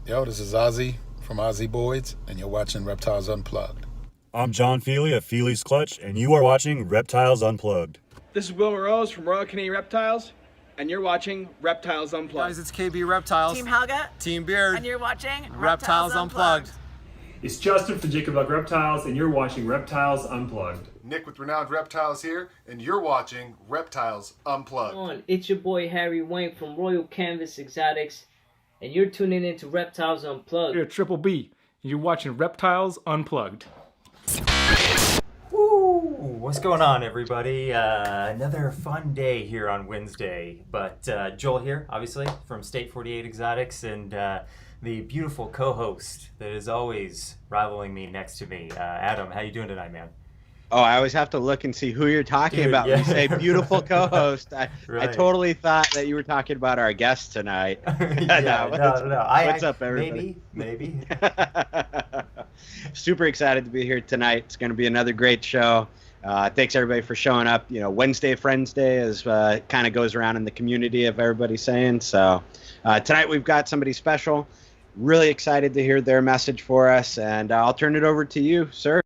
Yo, this is Ozzy from Ozzy Boyds, and you're watching Reptiles Unplugged. I'm John Feely of Feely's Clutch, and you are watching Reptiles Unplugged. This is Will Rose from Royal Canadian Reptiles, and you're watching Reptiles Unplugged. Guys, it's KB Reptiles. Team Helga. Team Beard. And you're watching Reptiles Unplugged. It's Justin from Jacob Luck Reptiles, and you're watching Reptiles Unplugged. Nick with Renowned Reptiles here, and you're watching Reptiles Unplugged. It's your boy Harry Wayne from Royal Canvas Exotics, and you're tuning into Reptiles Unplugged. You're Triple B, and you're watching Reptiles Unplugged. Woo! What's going on, everybody? Another fun day here on Wednesday. But Joel here, obviously, from State 48 Exotics, and the beautiful co-host that is always rivaling me next to me. Adam, how you doing tonight, man? Oh, I always have to look and see who you're talking about. Yeah. When you say beautiful co-host, I totally thought that you were talking about our guest tonight. No. What's up, everybody? Maybe. Super excited to be here tonight. It's going to be another great show. Thanks, everybody, for showing up. You know, Wednesday Friends Day is kind of goes around in the community of everybody saying. So tonight we've got somebody special. Really excited to hear their message for us, and I'll turn it over to you, sir.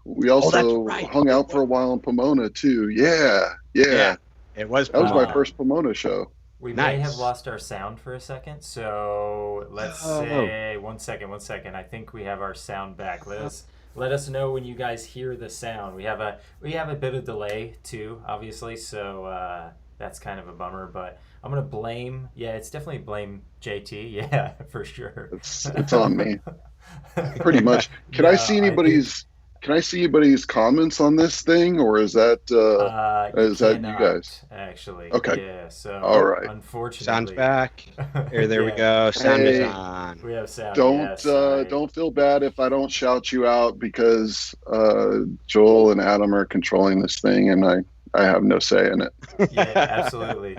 We also hung out for a while in Pomona too. Yeah. It was. That was my first Pomona show. We may have lost our sound for a second, so let's say one second. I think we have our sound back. Let us know when you guys hear the sound. We have a bit of delay too, obviously, so that's kind of a bummer. But I'm gonna blame. Yeah, it's definitely blame JT. Yeah, for sure. It's on me. Pretty much. Can I see anybody's comments on this thing, or is that you guys? Actually, okay. Yeah. So all right. Unfortunately, sound's back. There we go. Sound is on. We have sound. Don't feel bad if I don't shout you out, because Joel and Adam are controlling this thing, and I have no say in it. Yeah, absolutely.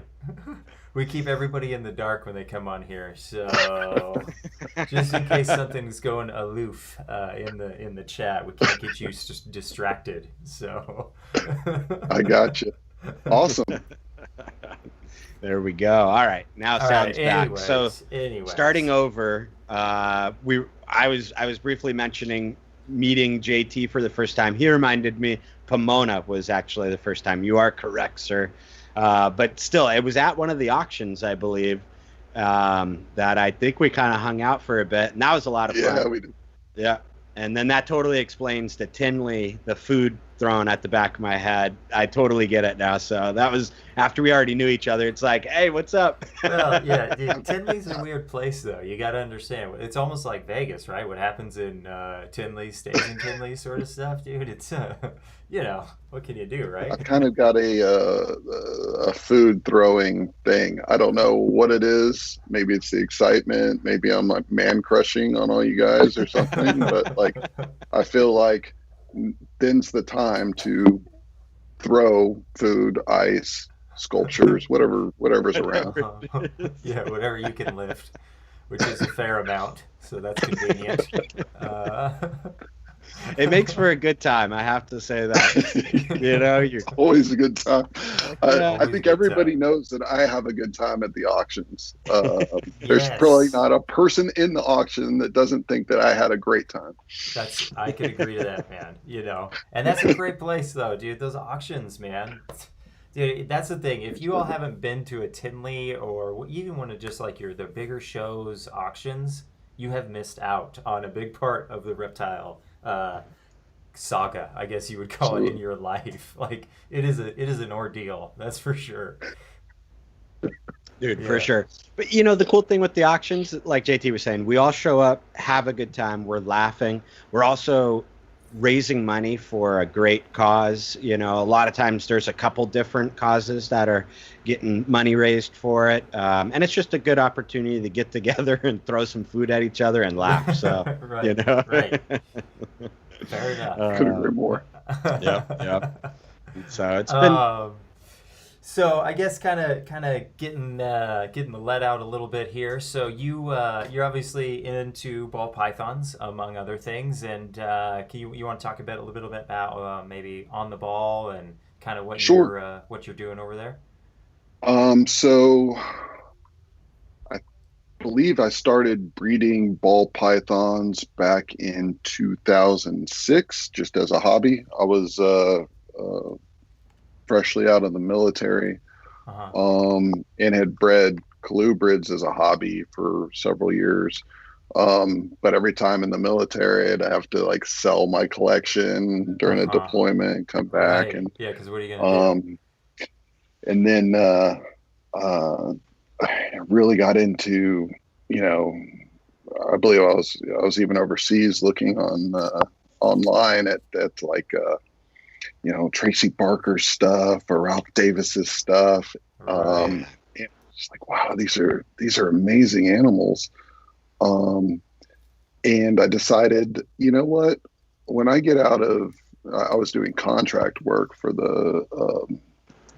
We keep everybody in the dark when they come on here, so just in case something's going aloof in the chat, we can't get you distracted. So I got you. Awesome. There we go. All right, now sounds back. So starting over, I was briefly mentioning meeting JT for the first time. He reminded me Pomona was actually the first time. You are correct, sir. But still, it was at one of the auctions, I believe, that I think we kind of hung out for a bit, and that was a lot of fun. Yeah, we did. Yeah, and then that totally explains the Tinley, the food thrown at the back of my head. I totally get it now. So that was after we already knew each other. It's like, hey, what's up? Well, yeah, dude, Tinley's a weird place, though. You got to understand. It's almost like Vegas, right? What happens in Tinley stays in Tinley sort of stuff, dude. It's, what can you do, right? I kind of got a food throwing thing. I don't know what it is. Maybe it's the excitement. Maybe I'm like man crushing on all you guys or something. But like, I feel like then's the time to throw food, ice, sculptures, whatever's around. Yeah, whatever you can lift, which is a fair amount, so that's convenient. It makes for a good time, I have to say that. You're always a good time. I think everybody knows that I have a good time at the auctions. There's probably not a person in the auction that doesn't think that I had a great time. I can agree to that, man. And that's a great place, though, dude. Those auctions, man. Dude, that's the thing. If you all haven't been to a Tinley or even one of just like the bigger shows, auctions, you have missed out on a big part of the reptile saga, I guess you would call it, in your life. Like it is an ordeal, that's for sure. Dude, for sure. But the cool thing with the auctions, like JT was saying, we all show up, have a good time, we're laughing. We're also raising money for a great cause. A lot of times there's a couple different causes that are getting money raised for it. And it's just a good opportunity to get together and throw some food at each other and laugh. So, right. Fair enough. Couldn't agree more. Yep. So it's been... So I guess kind of getting the lead out a little bit here. So you're obviously into ball pythons among other things, and can you want to talk a little bit about maybe on the ball and kind of what you're doing over there? So I believe I started breeding ball pythons back in 2006, just as a hobby. I was freshly out of the military, and had bred colubrids as a hobby for several years. But every time in the military, I'd have to like sell my collection during a deployment, come back, and because what are you gonna do? And then I really got into, I believe I was even overseas looking on online at like Tracy Barker's stuff or Ralph Davis's stuff. And it's like, wow, these are amazing animals. And I decided, you know what, when I get out of, I was doing contract work for the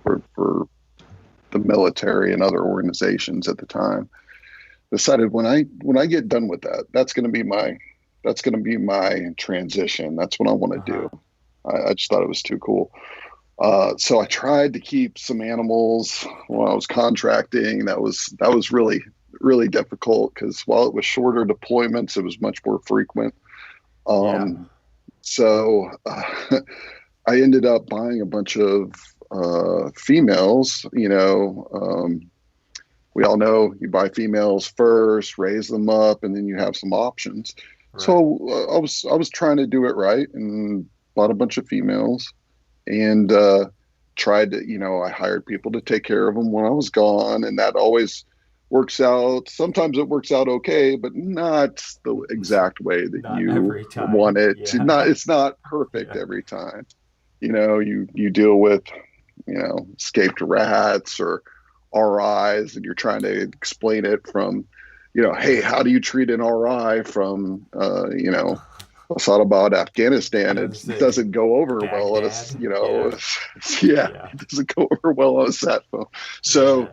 for the military and other organizations at the time. Decided when I get done with that, that's going to be my transition. That's what I want to do. I just thought it was too cool. So I tried to keep some animals when I was contracting. That was really, really difficult because while it was shorter deployments, it was much more frequent. So I ended up buying a bunch of females. We all know you buy females first, raise them up, and then you have some options. Right. So I was trying to do it right and bought a bunch of females and tried to, I hired people to take care of them when I was gone, and that always works out. Sometimes it works out okay, but not the exact way that you want it to. It's not perfect every time. You deal with, escaped rats or RIs, and you're trying to explain it from, hey, how do you treat an RI from, Asadabad, Afghanistan? It doesn't go over well. It doesn't go over well on a sat phone. So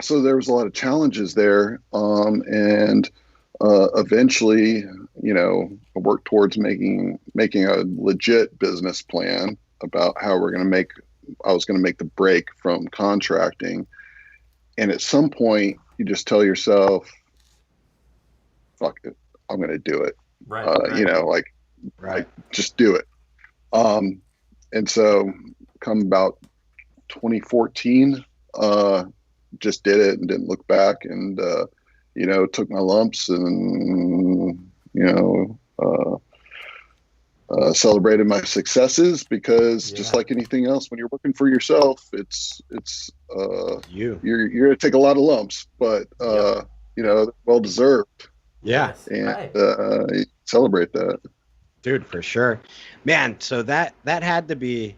so there was a lot of challenges there, and eventually, I worked towards making a legit business plan about how I was going to make the break from contracting. And at some point, you just tell yourself, "Fuck it, I'm going to do it." Right. Just do it. And so come about 2014, just did it and didn't look back, and, took my lumps and, celebrated my successes, because just like anything else, when you're working for yourself, it's you're going to take a lot of lumps, but, well deserved. Yeah. And celebrate that. Dude, for sure. Man, so that had to be,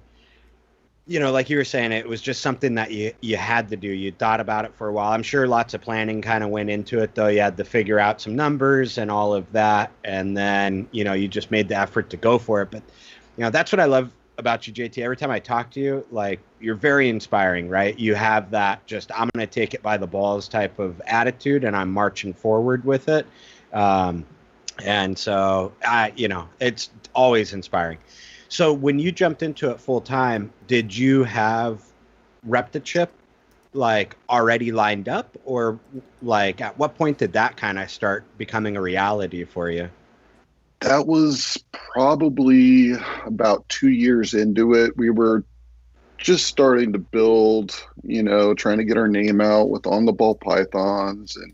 like you were saying, it was just something that you had to do. You thought about it for a while. I'm sure lots of planning kind of went into it, though. You had to figure out some numbers and all of that. And then, you just made the effort to go for it. But, that's what I love about you, JT. Every time I talk to you, like, you're very inspiring, right? You have that just, I'm going to take it by the balls type of attitude, and I'm marching forward with it. And so, it's always inspiring. So when you jumped into it full time, did you have Reptachip like already lined up, or like at what point did that kind of start becoming a reality for you? That was probably about 2 years into it. We were just starting to build, trying to get our name out with on the ball pythons, and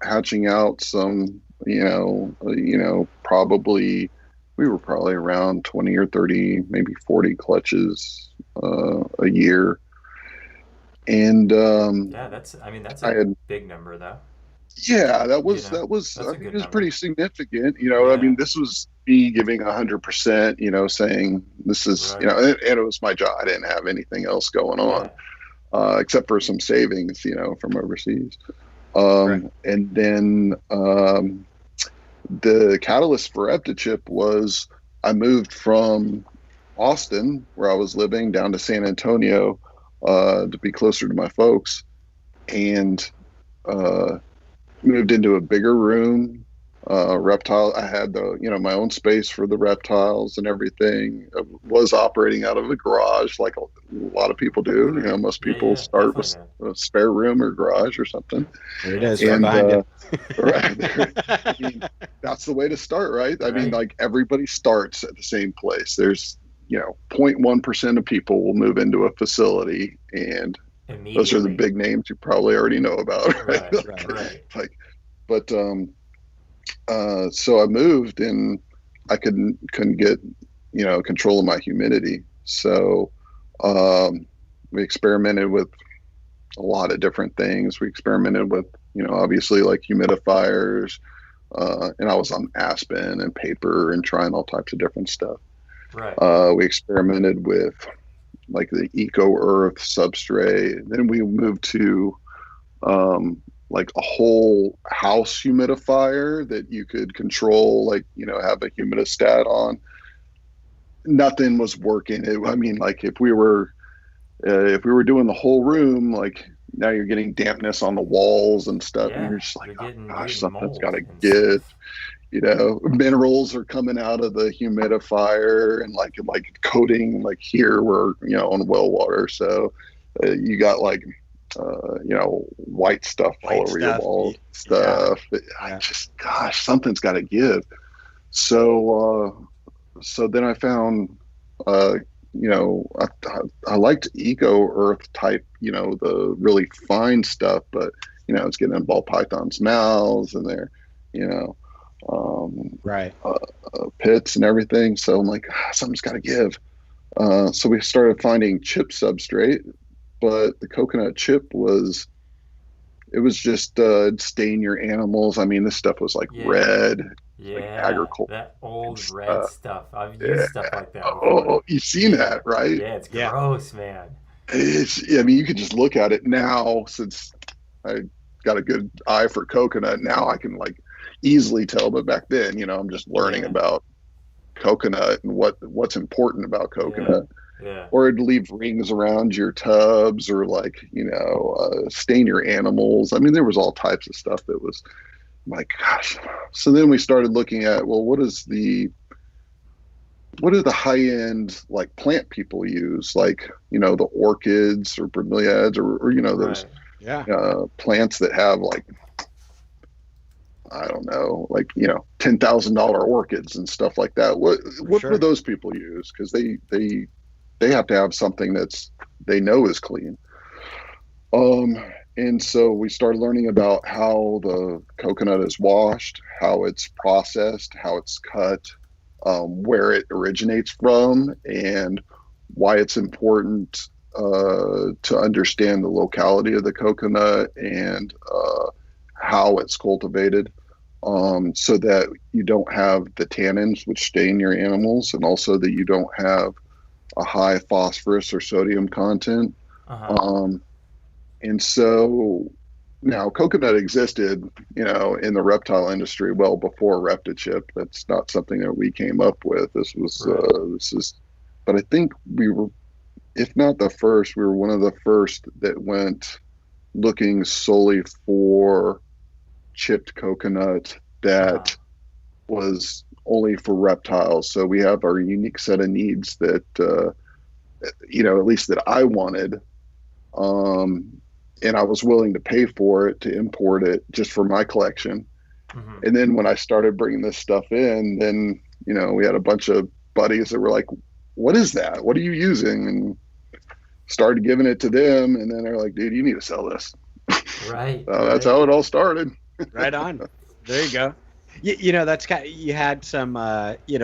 hatching out some, probably we were probably around 20 or 30, maybe 40 clutches a year. And that's a big number though. Yeah, that was I think it was pretty significant. I mean, this was me giving 100%, saying this is, and it was my job. I didn't have anything else going on, except for some savings, from overseas. And then the catalyst for Reptachip was I moved from Austin, where I was living, down to San Antonio to be closer to my folks, and moved into a bigger room. Reptile, I had my own space for the reptiles and everything. I was operating out of a garage like a lot of people do. Most people start with a spare room or garage or something. There it is, right behind you. Right. I mean, that's the way to start, right? I mean, like, everybody starts at the same place. There's 0.1% of people will move into a facility, and those are the big names you probably already know about, right? But so I moved, and I couldn't get control of my humidity. So we experimented with a lot of different things. We experimented with obviously like humidifiers, and I was on Aspen and paper and trying all types of different stuff. We experimented with like the Eco Earth substrate. Then we moved to like a whole house humidifier that you could control, like, have a humidistat on. Nothing was working. I mean, like, if we were doing the whole room, like, now you're getting dampness on the walls and stuff, and you're just like, gosh, something's got to give. Minerals are coming out of the humidifier, and like coating, like here we're on well water, so you got like white stuff all over your walls, stuff. I just, gosh, something's got to give. So then I found I liked Eco Earth type, the really fine stuff, but it's getting in ball pythons' mouths and their pits and everything. So I'm like, something's got to give. So we started finding chip substrate, but the coconut chip was just stain your animals. I mean, this stuff was like red. Yeah, like agriculture. That old red stuff. I've used stuff like that before. Oh, you've seen that, right? Yeah, it's gross, man. I mean, you can just look at it now, since I got a good eye for coconut. Now I can like easily tell, but back then, I'm just learning about coconut and what's important about coconut. Or it'd leave rings around your tubs, or like, stain your animals. I mean, there was all types of stuff that was, my gosh. So then we started looking at, well, what do the high end like plant people use? Like, the orchids or bromeliads or those plants that have like, I don't know, like, $10,000 orchids and stuff like that. What do those people use? Because they have to have something that's they know is clean. And so we started learning about how the coconut is washed, how it's processed, how it's cut, where it originates from, and why it's important to understand the locality of the coconut and how it's cultivated, so that you don't have the tannins which stain your animals, and also that you don't have a high phosphorus or sodium content. And so now coconut existed, in the reptile industry well before Reptachip. That's not something that we came up with. This is, but I think we were, if not the first, we were one of the first that went looking solely for chipped coconut that was only for reptiles. So we have our unique set of needs that, at least that I wanted. And I was willing to pay for it, to import it just for my collection. And then when I started bringing this stuff in, then, we had a bunch of buddies that were like, what is that? What are you using? And started giving it to them. And then they're like, dude, you need to sell this. Right. That's how it all started. Right on. There you go. That's you had some,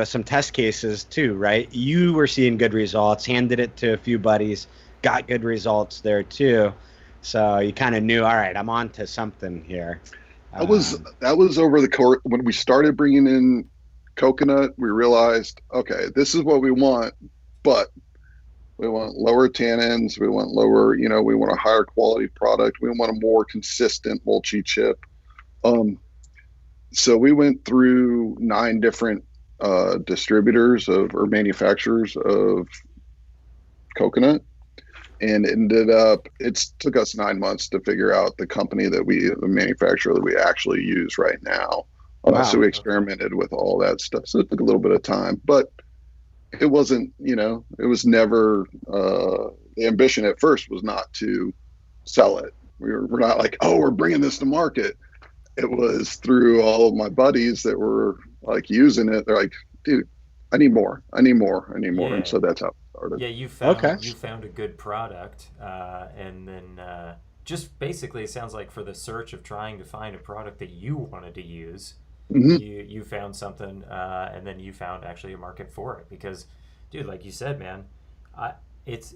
some test cases too, right? You were seeing good results, handed it to a few buddies, got good results there too. So you kind of knew, all right, I'm on to something here. That was over the course when we started bringing in coconut. We realized, okay, this is what we want, but we want lower tannins. We want lower, we want a higher quality product. We want a more consistent mulchy chip. So we went through 9 different distributors or manufacturers of coconut, and it took us 9 months to figure out the manufacturer that we actually use right now. Wow. So we experimented with all that stuff. So it took a little bit of time, but it wasn't, it was never, the ambition at first was not to sell it. We're not like, oh, we're bringing this to market. It was through all of my buddies that were like using it. They're like, dude, I need more. Yeah. And so that's how it started. Yeah, you found a good product, and then just basically it sounds like for the search of trying to find a product that you wanted to use, you found something, and then you found actually a market for it. Because, dude, like you said, man, it's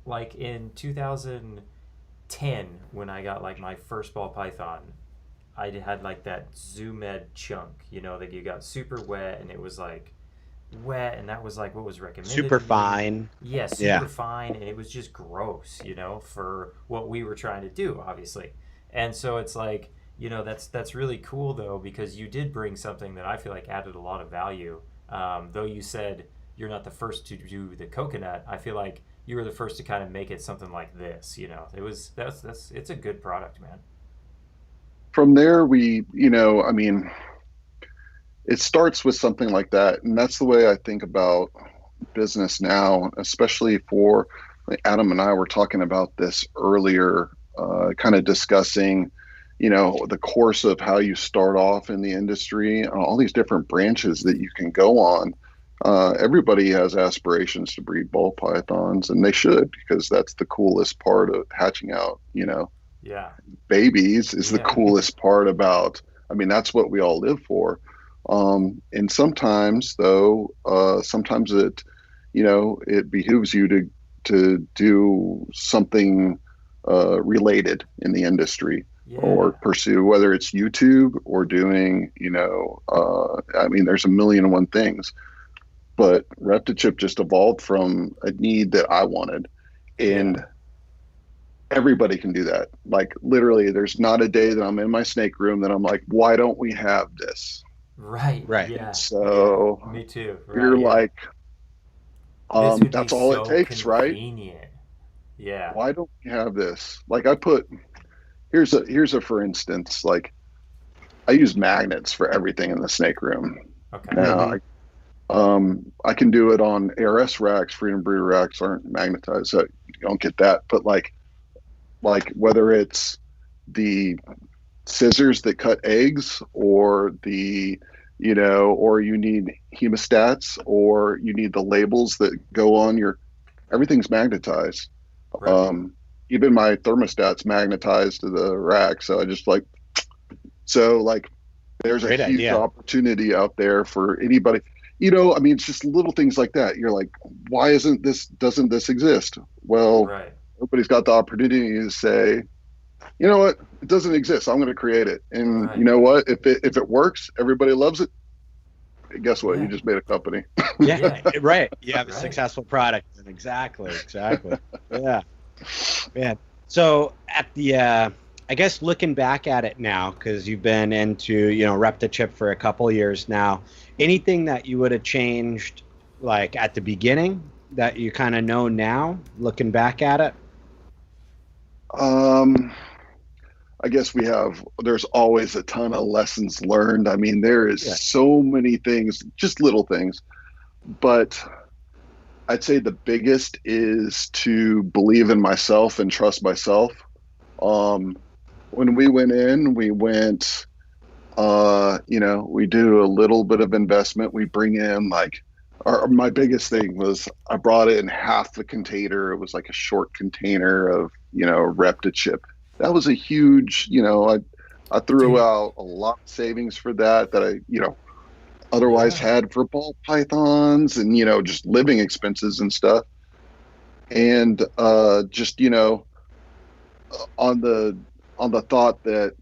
like in 2010 when I got like my first ball python. I had like that Zoom Ed chunk, that you got super wet, and it was like wet, and that was like what was recommended. Super fine. Yeah, super fine, and it was just gross, for what we were trying to do, obviously. And so it's like, that's really cool though, because you did bring something that I feel like added a lot of value. Though you said you're not the first to do the coconut, I feel like you were the first to kind of make it something like this. It's a good product, man. From there, it starts with something like that. And that's the way I think about business now, especially for Adam and I were talking about this earlier, kind of discussing, the course of how you start off in the industry, all these different branches that you can go on. Everybody has aspirations to breed ball pythons, and they should, because that's the coolest part of hatching out, Yeah. babies is the coolest part about, that's what we all live for. And sometimes though, it, it behooves you to do something, related in the industry, or pursue, whether it's YouTube or doing, there's a million and one things, but ReptiChip just evolved from a need that I wanted. And everybody can do that. Like literally, there's not a day that I'm in my snake room that I'm like, why don't we have this? Right. Yeah. So me too. You're like, that's all it takes, convenient. Right? Yeah. Why don't we have this? Like here's a for instance, like I use magnets for everything in the snake room. Okay. Now I can do it on ARS racks. Freedom Breeder racks aren't magnetized, so you don't get that. But like whether it's the scissors that cut eggs, or the or you need hemostats, or you need the labels that go on everything's magnetized. Right. Even my thermostat's magnetized to the rack, so I just there's a huge opportunity out there for anybody. It's just little things like that. You're like, why doesn't this exist? Well, everybody's got the opportunity to say, you know what, it doesn't exist, I'm going to create it. And you know what, if it works, everybody loves it, guess what, you just made a company. Right, you have a successful product. Exactly. Yeah, man. So at the I guess looking back at it now, because you've been into ReptiChip for a couple years now, anything that you would have changed like at the beginning that you kind of know now looking back at it? I guess there's always a ton of lessons learned. I mean, there is so many things, just little things, but I'd say the biggest is to believe in myself and trust myself. When we went in, we do a little bit of investment. We bring in my biggest thing was I brought in half the container. It was like a short container of, Reptile. That was a huge, I threw out a lot of savings for that I, otherwise had for ball pythons and, just living expenses and stuff. And just, on the thought that,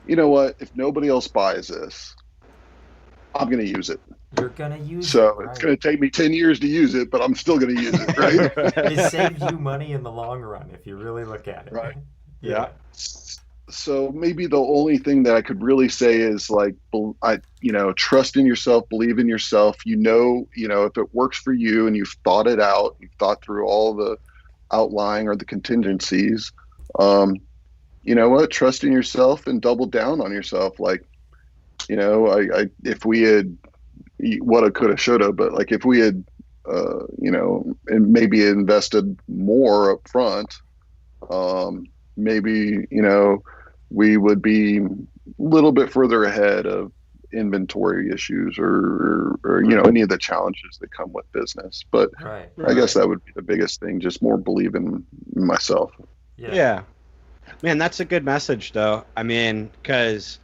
you know what, if nobody else buys this, I'm going to use it. You're going to use it. So it's going to take me 10 years to use it, but I'm still going to use it, right? It saves you money in the long run if you really look at it. Right. Yeah. So maybe the only thing that I could really say is trust in yourself, believe in yourself. If it works for you and you've thought it out, you've thought through all the outlying or the contingencies, you know what, trust in yourself and double down on yourself. If we had woulda, coulda, shoulda, but if we had, and maybe invested more up front, maybe, we would be a little bit further ahead of inventory issues or any of the challenges that come with business. But I guess that would be the biggest thing, just more believe in myself. Yeah. Man, that's a good message though. I mean, because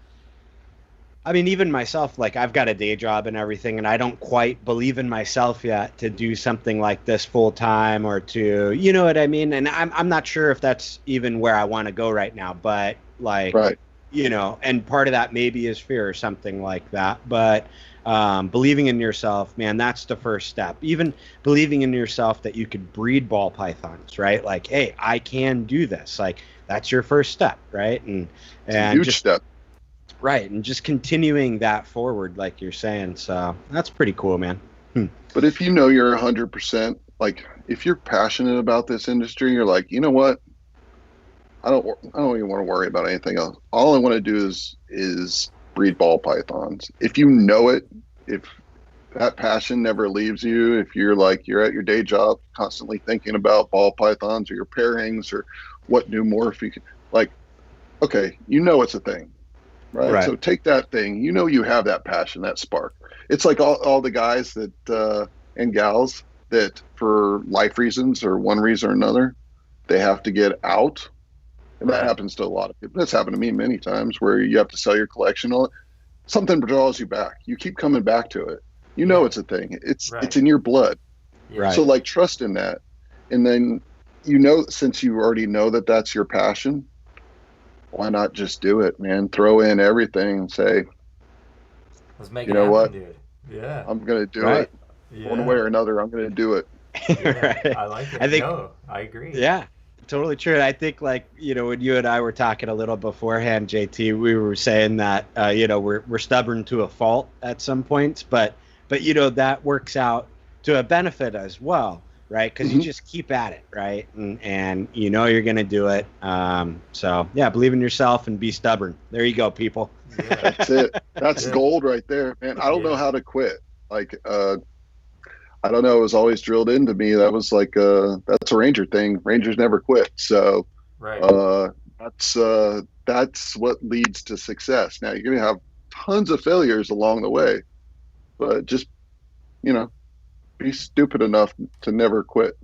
even myself, I've got a day job and everything, and I don't quite believe in myself yet to do something like this full time or to, you know what I mean? And I'm not sure if that's even where I want to go right now, but and part of that maybe is fear or something like that. But believing in yourself, man, that's the first step. Even believing in yourself that you could breed ball pythons, right? Hey, I can do this. That's your first step, right? And huge step. Right, and just continuing that forward, like you're saying. So that's pretty cool, man. But if you're 100%, if you're passionate about this industry, you're like, you know what? I don't even want to worry about anything else. All I want to do is breed ball pythons. If you know it, if that passion never leaves you, if you're you're at your day job constantly thinking about ball pythons or your pairings or what new morph you can, okay, it's a thing. Right. So take that thing, you have that passion, that spark. It's like all the guys that and gals that for life reasons or one reason or another, they have to get out. And that happens to a lot of people. That's happened to me many times where you have to sell your collection. Something draws you back. You keep coming back to it. It's a thing. It's in your blood. Right. So trust in that. And then, since you already know that that's your passion, why not just do it, man? Throw in everything and say, let's make it happen, dude. Yeah. I'm going to do it. Yeah. One way or another, I'm going to do it. Yeah, I like it. I agree. Yeah, totally true. I think when you and I were talking a little beforehand, JT, we were saying that, we're stubborn to a fault at some points, but that works out to a benefit as well. Right, because you just keep at it, right, and you're gonna do it. So yeah, believe in yourself and be stubborn. There you go, people. Yeah. That's it. That's gold right there, man. I don't know how to quit. I don't know. It was always drilled into me. That was that's a Ranger thing. Rangers never quit. So that's what leads to success. Now you're gonna have tons of failures along the way, but just be stupid enough to never quit.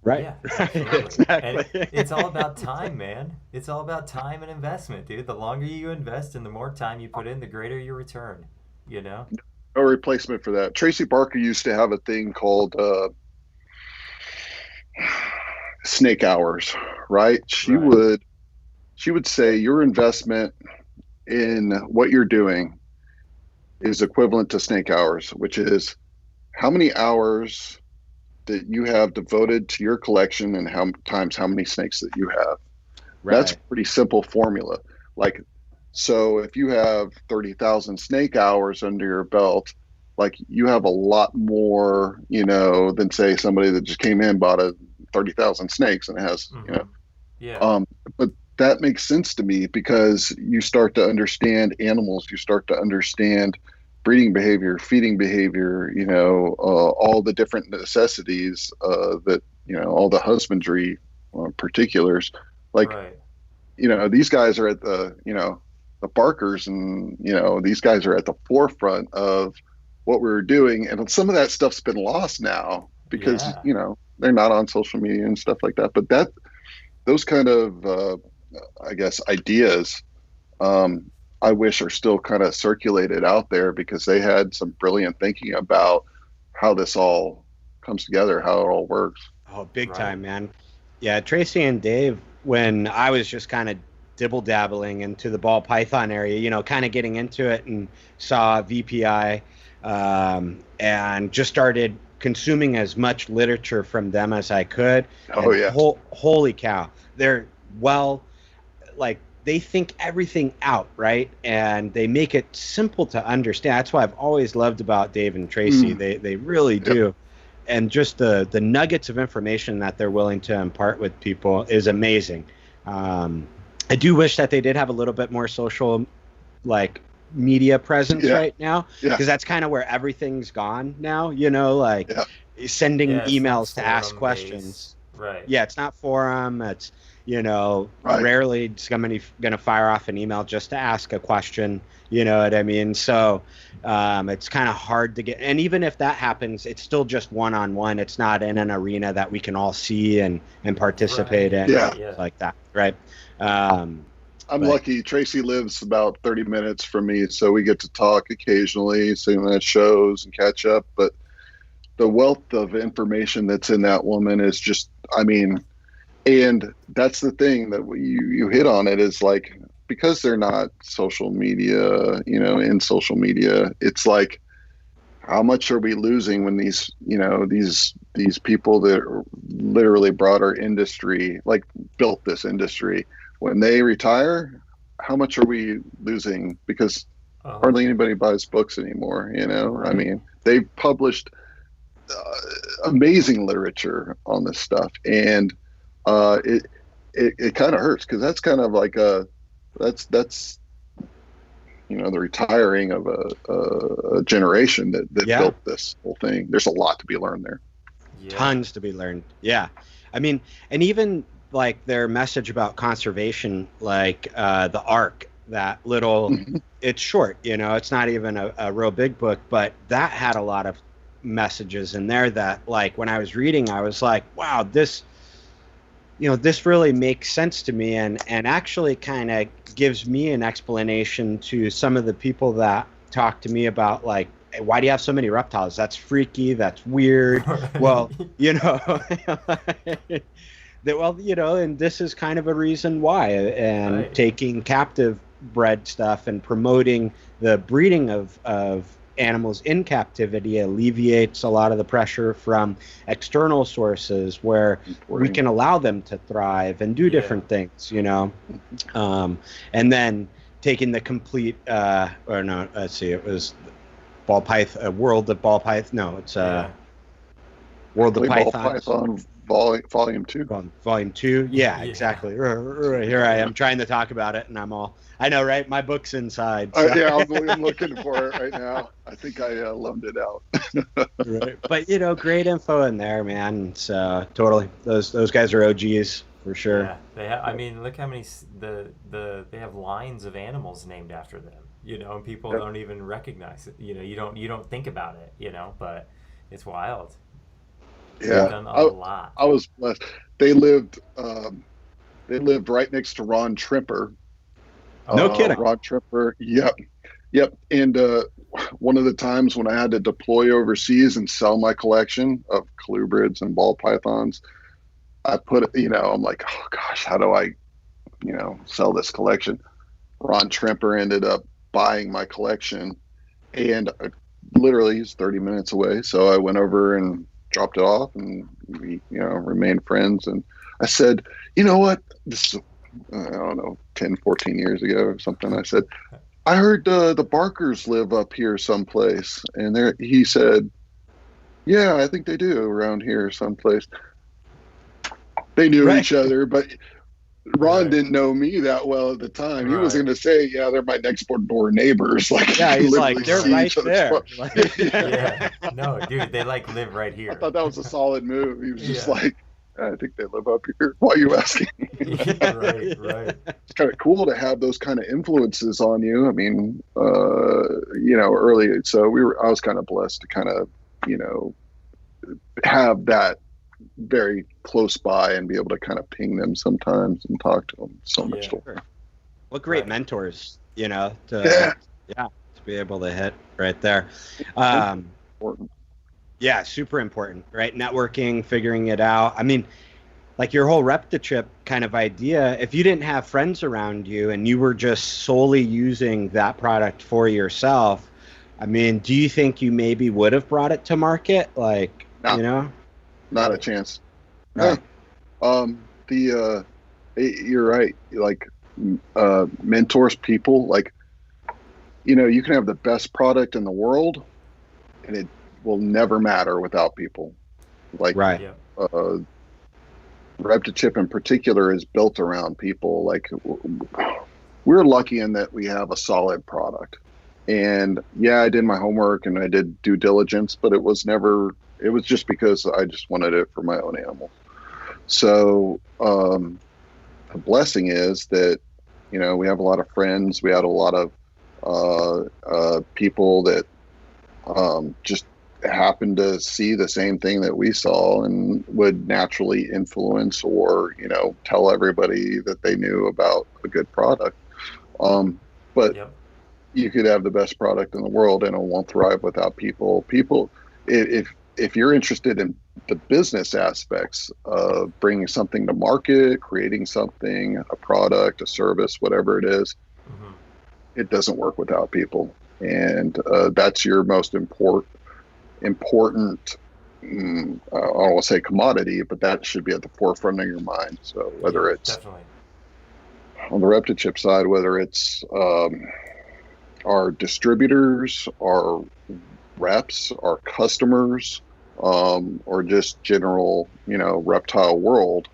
Right. Yeah, exactly. And it's all about time, man. It's all about time and investment, dude. The longer you invest and the more time you put in, the greater your return. No replacement for that. Tracy Barker used to have a thing called snake hours, right? She would say your investment in what you're doing is equivalent to snake hours, which is how many hours that you have devoted to your collection and how many snakes that you have. Right. That's a pretty simple formula. So if you have 30,000 snake hours under your belt, you have a lot more, than say somebody that just came in, bought 30,000 snakes and has, but that makes sense to me because you start to understand animals, you start to understand breeding behavior, feeding behavior, all the different necessities that, all the husbandry particulars. Like, right. These guys are at the barkers, and, these guys are at the forefront of what we're doing. And some of that stuff's been lost now because, they're not on social media and stuff like that. But those kind of, I guess, ideas, I wish are still kind of circulated out there because they had some brilliant thinking about how this all comes together, how it all works. Oh, big time, man. Yeah, Tracy and Dave, when I was just kind of dibble-dabbling into the ball python area, kind of getting into it, and saw VPI and just started consuming as much literature from them as I could. Oh, yeah. Holy cow. They're they think everything out, right? And they make it simple to understand. That's what I've always loved about Dave and Tracy. They really do. And just the nuggets of information that they're willing to impart with people is amazing. I do wish that they did have a little bit more social, media presence right now, because that's kind of where everything's gone now, sending emails to ask questions. Right. Yeah, it's not forum. It's, rarely somebody going to fire off an email just to ask a question. You know what I mean? So it's kind of hard to get. And even if that happens, it's still just one-on-one. It's not in an arena that we can all see and participate in like that. Right. I'm lucky. Tracy lives about 30 minutes from me, so we get to talk occasionally, seeing at shows and catch up. But the wealth of information that's in that woman is just, and that's the thing that you hit on it is because they're not social media, in social media, it's like, how much are we losing when these people that literally brought our industry, built this industry, when they retire, how much are we losing? Because hardly anybody buys books anymore, Right. They've published amazing literature on this stuff, and it kind of hurts because that's kind of that's the retiring of a generation that built this whole thing. There's a lot to be learned there. Tons to be learned. And even their message about conservation, the Ark, that little it's short, it's not even a real big book, but that had a lot of messages in there that when I was reading, I was like, wow, this really makes sense to me, and actually kind of gives me an explanation to some of the people that talk to me about why do you have so many reptiles? That's freaky. That's weird. Well, and this is kind of a reason why, and taking captive bred stuff and promoting the breeding of animals in captivity alleviates a lot of the pressure from external sources where we can allow them to thrive and do different things, and then taking the complete it was ball python, world of ball python. No, it's world of python. Volume 2. Volume 2. Yeah, exactly. Here I am trying to talk about it, and I know, right? My book's inside. So. I'm looking for it right now. I think I loaned it out. Right. But great info in there, man. So totally, those guys are OGs for sure. Yeah, they have. Look how many they have lines of animals named after them. And people don't even recognize it. You don't think about it. But it's wild. Yeah, done a lot. I was blessed. They lived right next to Ron Trimper. No kidding. Ron Trimper. Yep. And one of the times when I had to deploy overseas and sell my collection of colubrids and ball pythons, I put it. I'm like, oh gosh, how do I, sell this collection? Ron Trimper ended up buying my collection, and literally he's 30 minutes away. So I went over and dropped it off, and we remained friends. And I said, you know what, this is I don't know, 10 14 years ago or something. I said, I heard the Barkers live up here someplace, and he said, yeah, I think they do around here someplace. They knew each other, but Ron didn't know me that well at the time. He was going to say, "Yeah, they're my next door neighbors." Like, yeah, he's like, they're right there. Yeah. No, dude, they like live right here. I thought that was a solid move. He was just like, I think they live up here. Why are you asking? Right. It's kind of cool to have those kind of influences on you. I mean, early. So I was kind of blessed to kind of, have that very close by and be able to kind of ping them sometimes and talk to them. So much fun. What great mentors, to be able to hit right there. Important. Yeah, super important, right? Networking, figuring it out. I mean, like your whole reptile kind of idea, if you didn't have friends around you and you were just solely using that product for yourself, I mean, do you think you maybe would have brought it to market? Like, Not a chance. Right. You're right. Like, mentors people, like, you can have the best product in the world and it will never matter without people. Like, reptile in particular is built around people. Like, we're lucky in that we have a solid product. And I did my homework and I did due diligence, but it was just because I just wanted it for my own animal. So the blessing is that, we have a lot of friends. We had a lot of people that just happened to see the same thing that we saw and would naturally influence or, tell everybody that they knew about a good product. But you could have the best product in the world and it won't thrive without people. People, if you're interested in the business aspects of bringing something to market, creating something, a product, a service, whatever it is, it doesn't work without people. And that's your most important, I don't want to say commodity, but that should be at the forefront of your mind. So whether it's on the reptile side, whether it's our distributors, our reps, our customers, or just general, reptile world,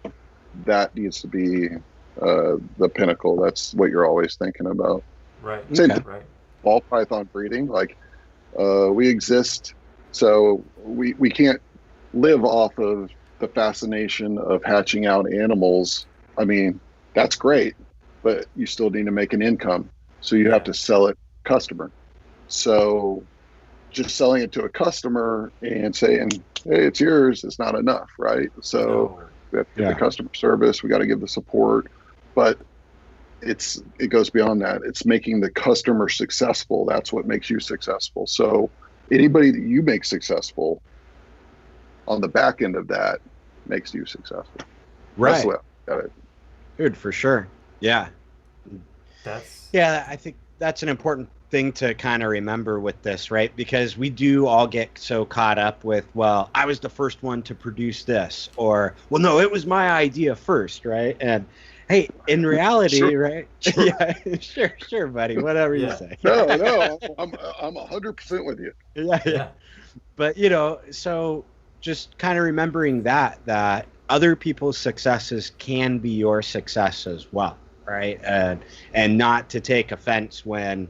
that needs to be the pinnacle. That's what you're always thinking about. Right. Right. Ball python breeding, like we exist, so we can't live off of the fascination of hatching out animals. I mean, that's great, but you still need to make an income, so you have to sell it customer. So just selling it to a customer and saying, hey, it's yours, is not enough, right? So we have to give the customer service, we got to give the support, but it goes beyond that. It's making the customer successful. That's what makes you successful. So anybody that you make successful on the back end of that makes you successful. Right. That's the way I got it. Dude, for sure. Yeah. I think that's an important thing to kind of remember with this, right? Because we do all get so caught up with, well, I was the first one to produce this, or, well, no, it was my idea first, right? And hey, in reality, right? Sure. Yeah, sure, buddy. Whatever you say. No, I'm 100% with you. Yeah. But so just kind of remembering that other people's successes can be your success as well, right? And not to take offense when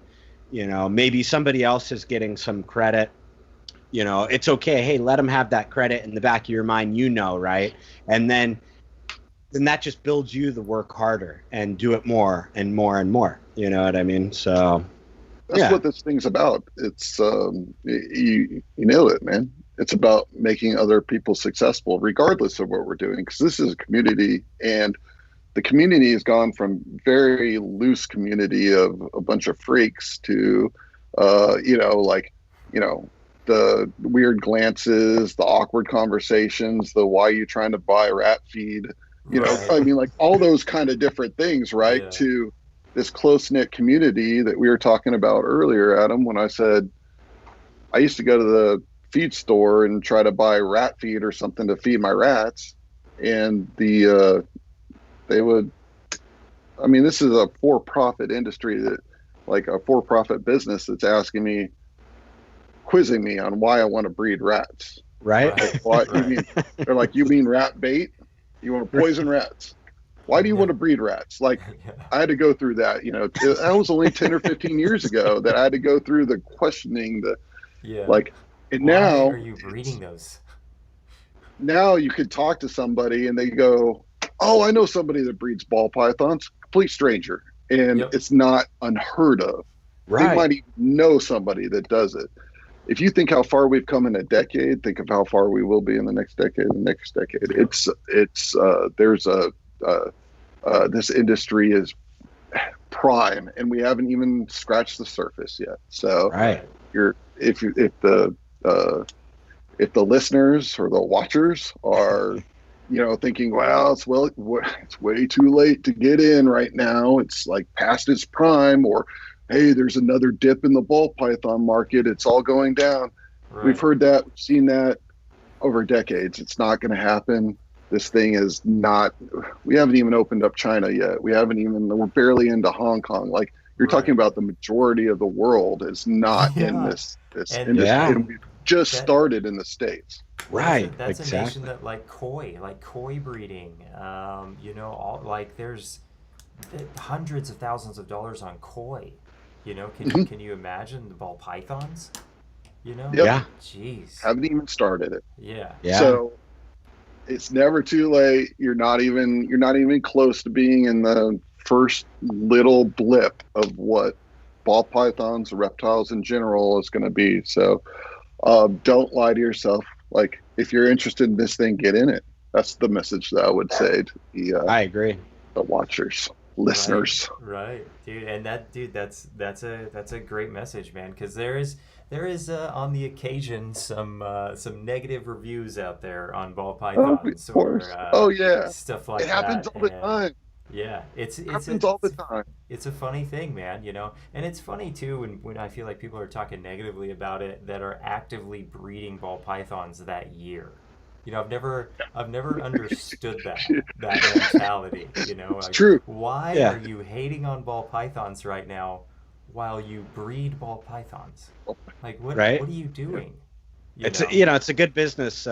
maybe somebody else is getting some credit. It's okay. Hey, let them have that credit in the back of your mind, right? And then that just builds you to work harder and do it more and more and more. You know what I mean? So that's what this thing's about. It's you nailed it, man. It's about making other people successful, regardless of what we're doing, because this is a community, and the community has gone from very loose community of a bunch of freaks to, the weird glances, the awkward conversations, the why are you trying to buy rat feed, I mean, like all those kind of different things, right? To this close-knit community that we were talking about earlier, Adam, when I said I used to go to the feed store and try to buy rat feed or something to feed my rats, and they would, I mean, this is a for-profit industry, that like a for-profit business that's asking me, quizzing me on why I want to breed rats. Right. Like, what you mean? They're like, you mean rat bait? You want to poison rats? Why do you want to breed rats? Like, I had to go through that. That was only 10 or 15 years ago that I had to go through the questioning, and Why now are you breeding those? Now you could talk to somebody and they go, "Oh, I know somebody that breeds ball pythons." Complete stranger, and it's not unheard of. Right. They might even know somebody that does it. If you think how far we've come in a decade, think of how far we will be in the next decade. This industry is prime, and we haven't even scratched the surface yet. So, if the listeners or the watchers are, thinking, well, it's way too late to get in right now. It's like past its prime, or, hey, there's another dip in the ball python market. It's all going down. Right. We've heard that, seen that over decades. It's not going to happen. This thing is not. We haven't even opened up China yet. We're barely into Hong Kong. Like, you're talking about the majority of the world is not in this industry. And we've just started in the States. Right. That's a nation that like koi breeding. There's hundreds of thousands of dollars on koi. Can you imagine the ball pythons? Yeah. Jeez. Haven't even started it. Yeah. So it's never too late. You're not even close to being in the first little blip of what ball pythons, reptiles in general, is going to be. So don't lie to yourself. Like, if you're interested in this thing, get in it. That's the message that I would say to the I agree. The watchers, listeners. Right, dude. And that's a great message, man, because there is on the occasion some negative reviews out there on ball pythons or stuff like that. It happens all the time. Yeah, it happens all the time. It's a funny thing, man, and it's funny too when I feel like people are talking negatively about it that are actively breeding ball pythons that year. I've never understood that mentality. It's true. Why are you hating on ball pythons right now while you breed ball pythons? Like, what are you doing? It's a good business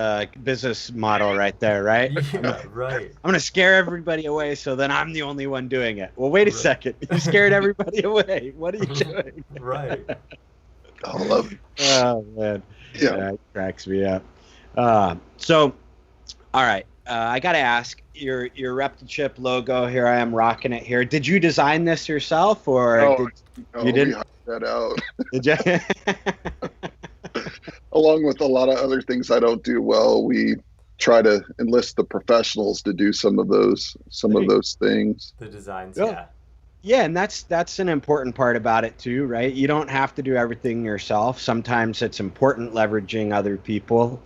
model right there, right? Yeah, right. I'm gonna scare everybody away, so then I'm the only one doing it. Well, wait a second. You scared everybody away. What are you doing? Right. I love it. Oh man. Yeah, it cracks me up. So, all right. I gotta ask, your Reptile logo. Here I am rocking it here. Did you design this yourself, or you didn't? We that out. Did you? Along with a lot of other things I don't do well, we try to enlist the professionals to do some of those things. The designs, Yeah, and that's an important part about it too, right? You don't have to do everything yourself. Sometimes it's important leveraging other people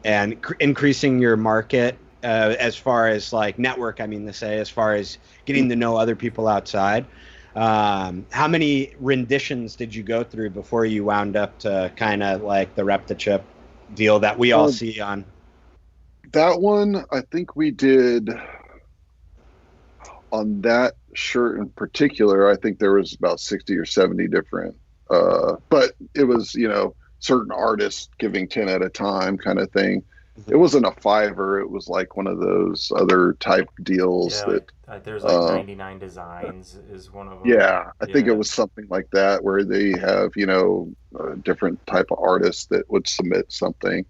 and increasing your market as far as like network. As far as getting to know other people outside. How many renditions did you go through before you wound up to kind of like the Reptile deal that we all see on? That one, I think we did on that shirt in particular. I think there was about 60 or 70 different, but it was, certain artists giving 10 at a time kind of thing. It wasn't a Fiverr. It was like one of those other type deals there's like 99 designs is one of them. Yeah, I think it was something like that where they have, a different type of artists that would submit something.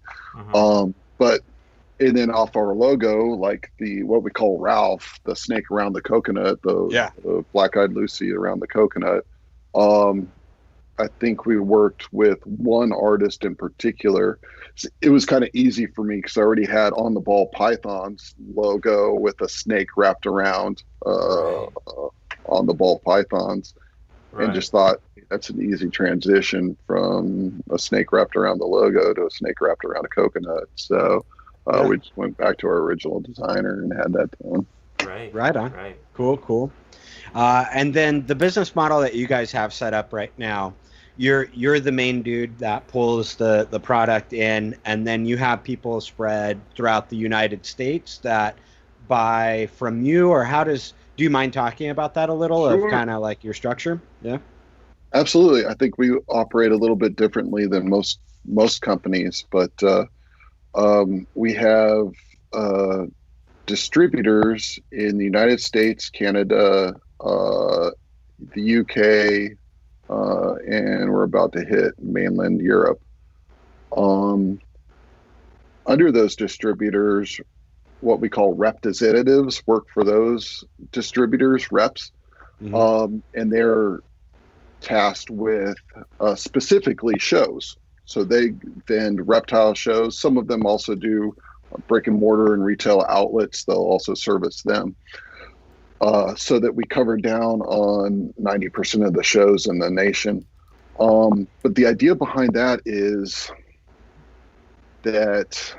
And then off our logo, like what we call Ralph, the snake around the coconut, the black-eyed Lucy around the coconut. I think we worked with one artist in particular. It was kind of easy for me because I already had on the ball pythons logo with a snake wrapped around on the ball pythons, and just thought that's an easy transition from a snake wrapped around the logo to a snake wrapped around a coconut. So we just went back to our original designer and had that done. Right on. Right. Cool. And then the business model that you guys have set up right now, you're the main dude that pulls the product in, and then you have people spread throughout the United States that buy from you, or do you mind talking about that a little? Sure. Of kind of like your structure? Yeah. Absolutely. I think we operate a little bit differently than most companies, but we have distributors in the United States, Canada, the UK, and we're about to hit mainland Europe. Under those distributors, what we call representatives work for those distributors, reps, and they're tasked with specifically shows. So they vend reptile shows. Some of them also do brick and mortar and retail outlets. They'll also service them. So that we cover down on 90% of the shows in the nation. But the idea behind that is that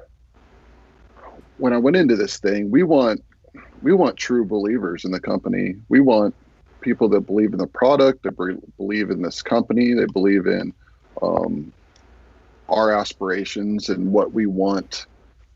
when I went into this thing, we want true believers in the company. We want people that believe in the product, that believe in this company, they believe in our aspirations and what we want,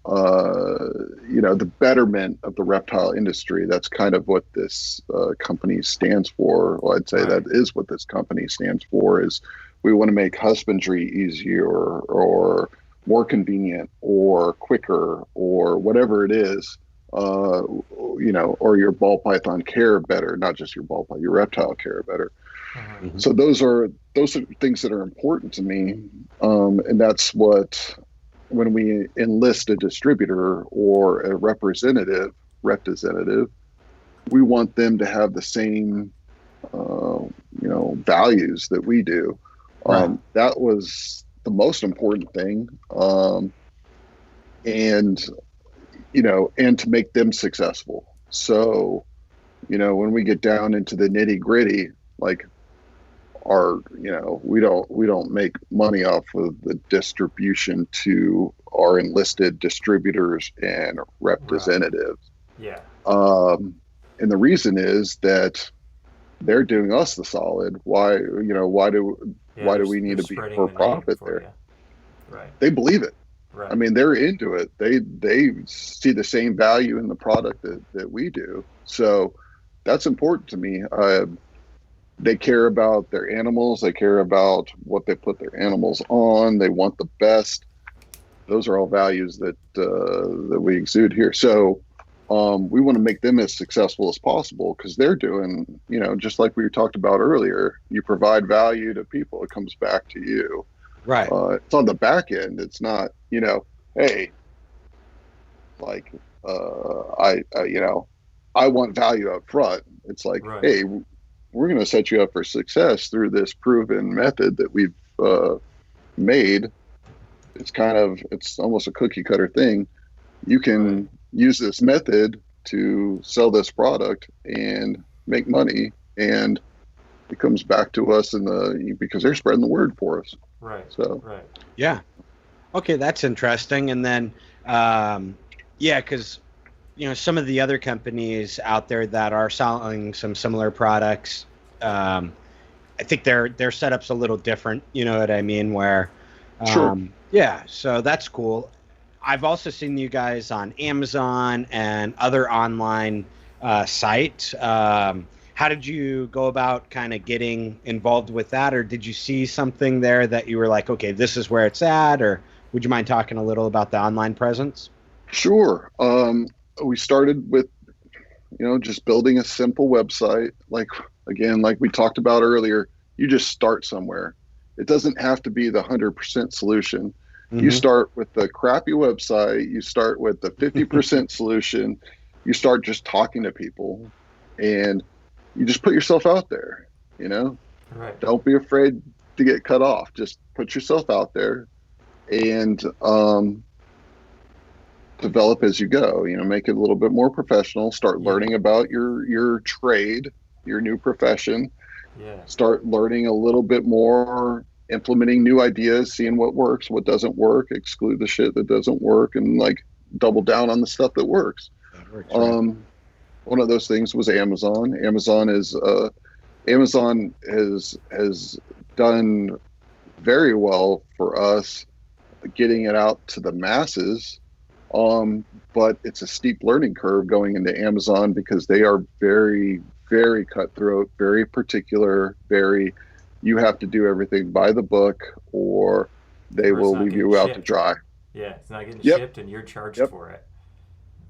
the betterment of the reptile industry. That's kind of what this company stands for. Well, I'd say that is what this company stands for, is we want to make husbandry easier or more convenient or quicker or whatever it is, or your ball python care better, not just your your reptile care better. So those are things that are important to me. And that's what, when we enlist a distributor or a representative, we want them to have the same, values that we do. That was the most important thing. And to make them successful. So, when we get down into the nitty gritty, like we don't make money off of the distribution to our enlisted distributors and representatives. Yeah. And the reason is that they're doing us the solid. Why do we need to be for profit there? Right. They believe it. Right. I mean, they're into it. They see the same value in the product that we do. So that's important to me. They care about their animals. They care about what they put their animals on. They want the best. Those are all values that we exude here. So we want to make them as successful as possible, because they're doing, just like we talked about earlier, you provide value to people, it comes back to you. Right. It's on the back end. It's not, hey, like, I want value up front. It's like, hey, we're going to set you up for success through this proven method that we've made. It's almost a cookie cutter thing. You can use this method to sell this product and make money, and it comes back to us because they're spreading the word for us. Right. So, yeah. Okay, that's interesting. And then, because some of the other companies out there that are selling some similar products, I think their setup's a little different. You know what I mean? Where, yeah. So that's cool. I've also seen you guys on Amazon and other online sites. How did you go about kind of getting involved with that? Or did you see something there that you were like, okay, this is where it's at? Or would you mind talking a little about the online presence? Sure. We started with, just building a simple website. Like we talked about earlier, you just start somewhere. It doesn't have to be the 100% solution. You start with the crappy website. You start with the 50% solution. You start just talking to people, and you just put yourself out there, Right. Don't be afraid to get cut off. Just put yourself out there and develop as you go, make it a little bit more professional, start learning about your trade, your new profession, start learning a little bit more, implementing new ideas, seeing what works, what doesn't work, exclude the shit that doesn't work, and like double down on the stuff that works. One of those things was Amazon. Amazon has done very well for us getting it out to the masses. But it's a steep learning curve going into Amazon, because they are very, very cutthroat, very particular, you have to do everything by the book, or they will leave you out to dry. Yeah, it's not getting shipped and you're charged for it.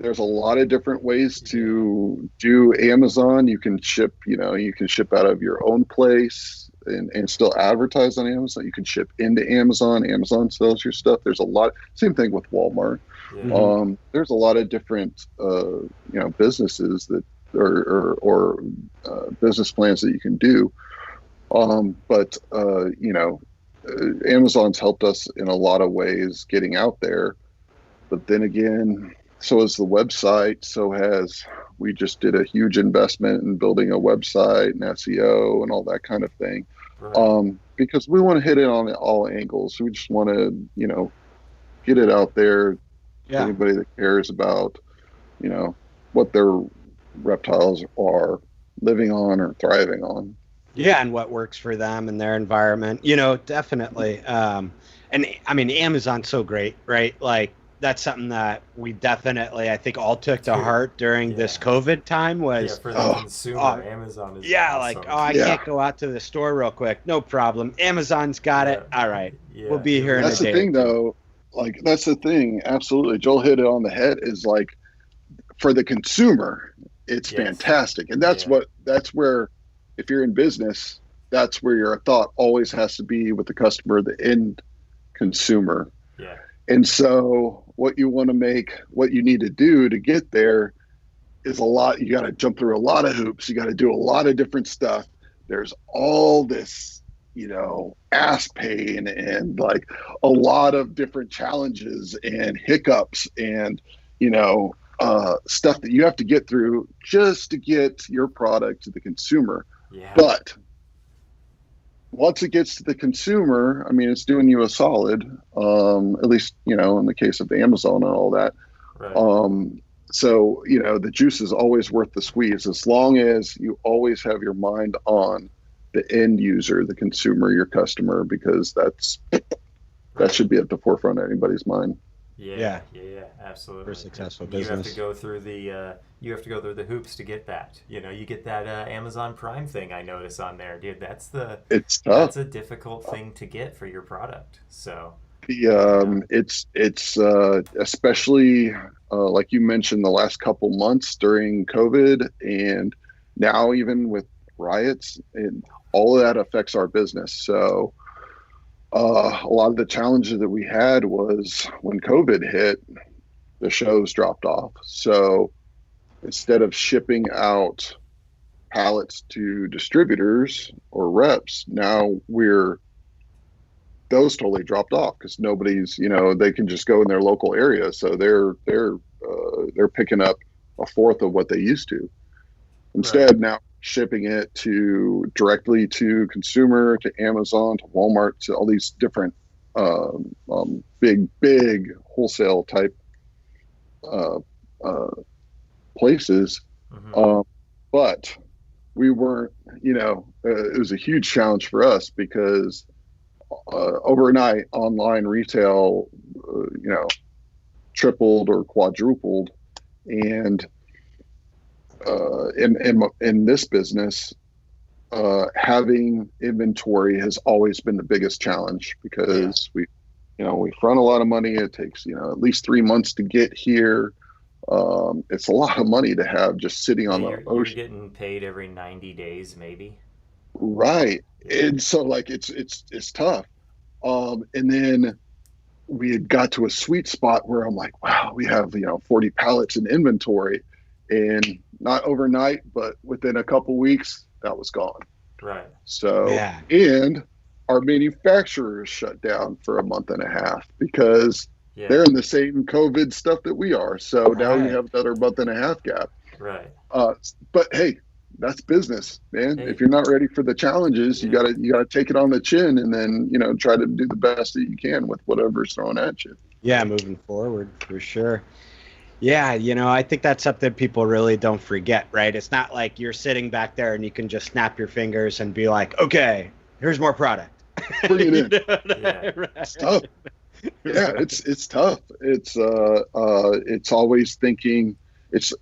there's a lot of different ways to do Amazon. You can ship, you can ship out of your own place and still advertise on Amazon. You can ship into Amazon. Amazon sells your stuff. There's a lot. Same thing with Walmart. Yeah. There's a lot of different, businesses that or business plans that you can do. But Amazon's helped us in a lot of ways getting out there. But then again, so has the website. We just did a huge investment in building a website and SEO and all that kind of thing. Right. Because we want to hit it on all angles. We just want to, get it out there to anybody that cares about, what their reptiles are living on or thriving on. Yeah, and what works for them and their environment, definitely. And I mean, Amazon's so great, right? Like, that's something that we definitely, I think, all took to heart during this COVID time was for the consumer, Amazon is awesome. I can't go out to the store real quick. No problem. Amazon's got it. All right. We'll be here in a day. That's the thing, though. Like, that's the thing. Absolutely. Joel hit it on the head is like, for the consumer, it's fantastic. And that's where, if you're in business, that's where your thought always has to be with the customer, the end consumer. Yeah. And so what you need to do to get there is a lot. You got to jump through a lot of hoops. You got to do a lot of different stuff. There's all this, ass pain and like a lot of different challenges and hiccups and, stuff that you have to get through just to get your product to the consumer. Yeah. But once it gets to the consumer, I mean, it's doing you a solid, at least, in the case of Amazon and all that. Right. So, the juice is always worth the squeeze as long as you always have your mind on the end user, the consumer, your customer, because that should be at the forefront of anybody's mind. Yeah, absolutely. For successful You business. have to go through the hoops to get that. You get that Amazon Prime thing I notice on there, dude. It's tough. That's a difficult thing to get for your product. So it's especially like you mentioned the last couple months during COVID and now even with riots, and all of that affects our business. So a lot of the challenges that we had was when COVID hit, the shows dropped off. So instead of shipping out pallets to distributors or reps, now those totally dropped off because nobody's, they can just go in their local area. So they're picking up a fourth of what they used to. Instead, now shipping it directly to consumer, to Amazon, to Walmart, to all these different big wholesale type places. Mm-hmm. But we weren't, it was a huge challenge for us because overnight online retail, tripled or quadrupled. And in this business, having inventory has always been the biggest challenge because we front a lot of money. It takes, at least 3 months to get here. It's a lot of money to have just sitting on the ocean. You're getting paid every 90 days, maybe. Right. And so like, it's tough. And then we had got to a sweet spot where I'm like, wow, we have, 40 pallets in inventory, and not overnight, but within a couple weeks that was gone. Right. So, and our manufacturers shut down for a month and a half because they're in the same COVID stuff that we are. So now we have another month and a half gap. Right. But hey, that's business, man. Hey. If you're not ready for the challenges, you gotta take it on the chin and then, try to do the best that you can with whatever's thrown at you. Yeah, moving forward for sure. Yeah, I think that's something people really don't forget, right? It's not like you're sitting back there and you can just snap your fingers and be like, okay, here's more product. Bring it in. Right. It's tough. Yeah, it's tough. It's always thinking. It's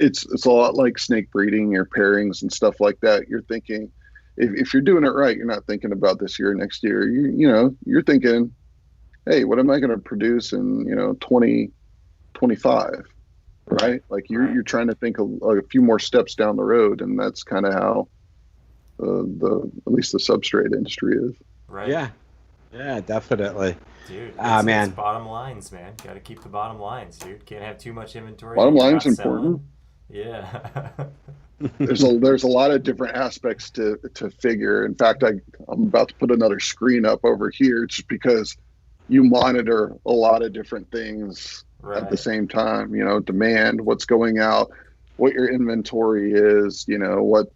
a lot like snake breeding or pairings and stuff like that. You're thinking, if you're doing it right, you're not thinking about this year, next year. You're thinking, hey, what am I going to produce in 2025? right? Like you're trying to think a few more steps down the road, and that's kind of how at least the substrate industry is. Right. Yeah, definitely. Dude, man, it's bottom lines, man. Got to keep the bottom lines, dude. Can't have too much inventory. Bottom line's important. Yeah. There's a lot of different aspects to figure. In fact, I'm about to put another screen up over here just because you monitor a lot of different things at the same time. You know, demand, what's going out, what your inventory is. You know what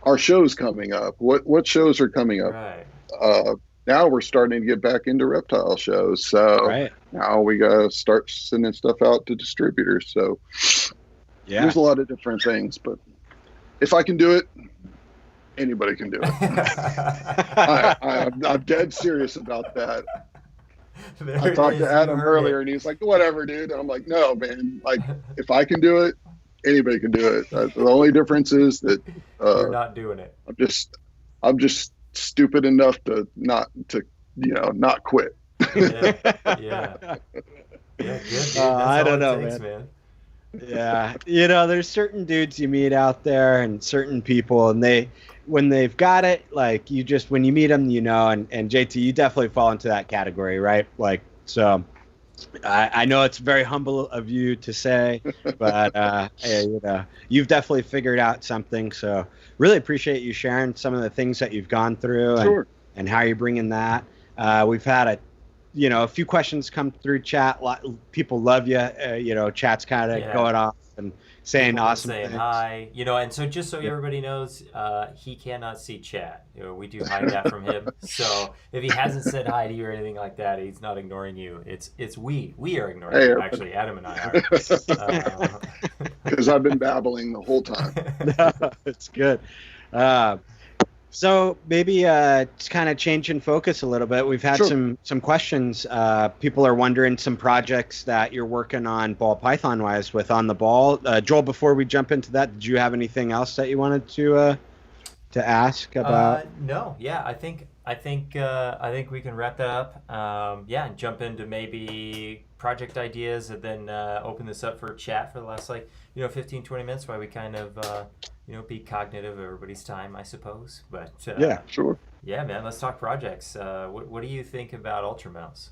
our show's coming up. What shows are coming up? Right. Now we're starting to get back into reptile shows. So now we gotta start sending stuff out to distributors. So there's a lot of different things, but if I can do it, anybody can do it. I'm dead serious about that. I talked to Adam earlier and he's like, whatever, dude. And I'm like, no, man, like if I can do it, anybody can do it. The only difference is that you're not doing it. I'm just stupid enough to not quit. Yeah, good, dude. I don't know, man. Yeah, there's certain dudes you meet out there and certain people, and when they've got it, like when you meet them, and JT, you definitely fall into that category, right? Like, so I know it's very humble of you to say, but you've definitely figured out something. So really appreciate you sharing some of the things that you've gone through and how you're bringing that. We've had a few questions come through chat. People love you. Chat's kind of going off and saying awesome things. Hi. And so just so everybody knows, he cannot see chat. We do hide that from him. So if he hasn't said hi to you or anything like that, he's not ignoring you. It's we are ignoring you. Actually, Adam and I are. Because I've been babbling the whole time. No, it's good. So maybe it's kind of changing focus a little bit. We've had some questions. People are wondering some projects that you're working on ball python wise with On the Ball. Joel, before we jump into that, did you have anything else that you wanted to ask about? No. Yeah, I think we can wrap that up. And jump into maybe project ideas, and then open this up for chat for the last 15, 20 minutes while we kind of be cognitive of everybody's time, I suppose. But yeah, sure. Yeah, man, let's talk projects. What do you think about Ultramouse?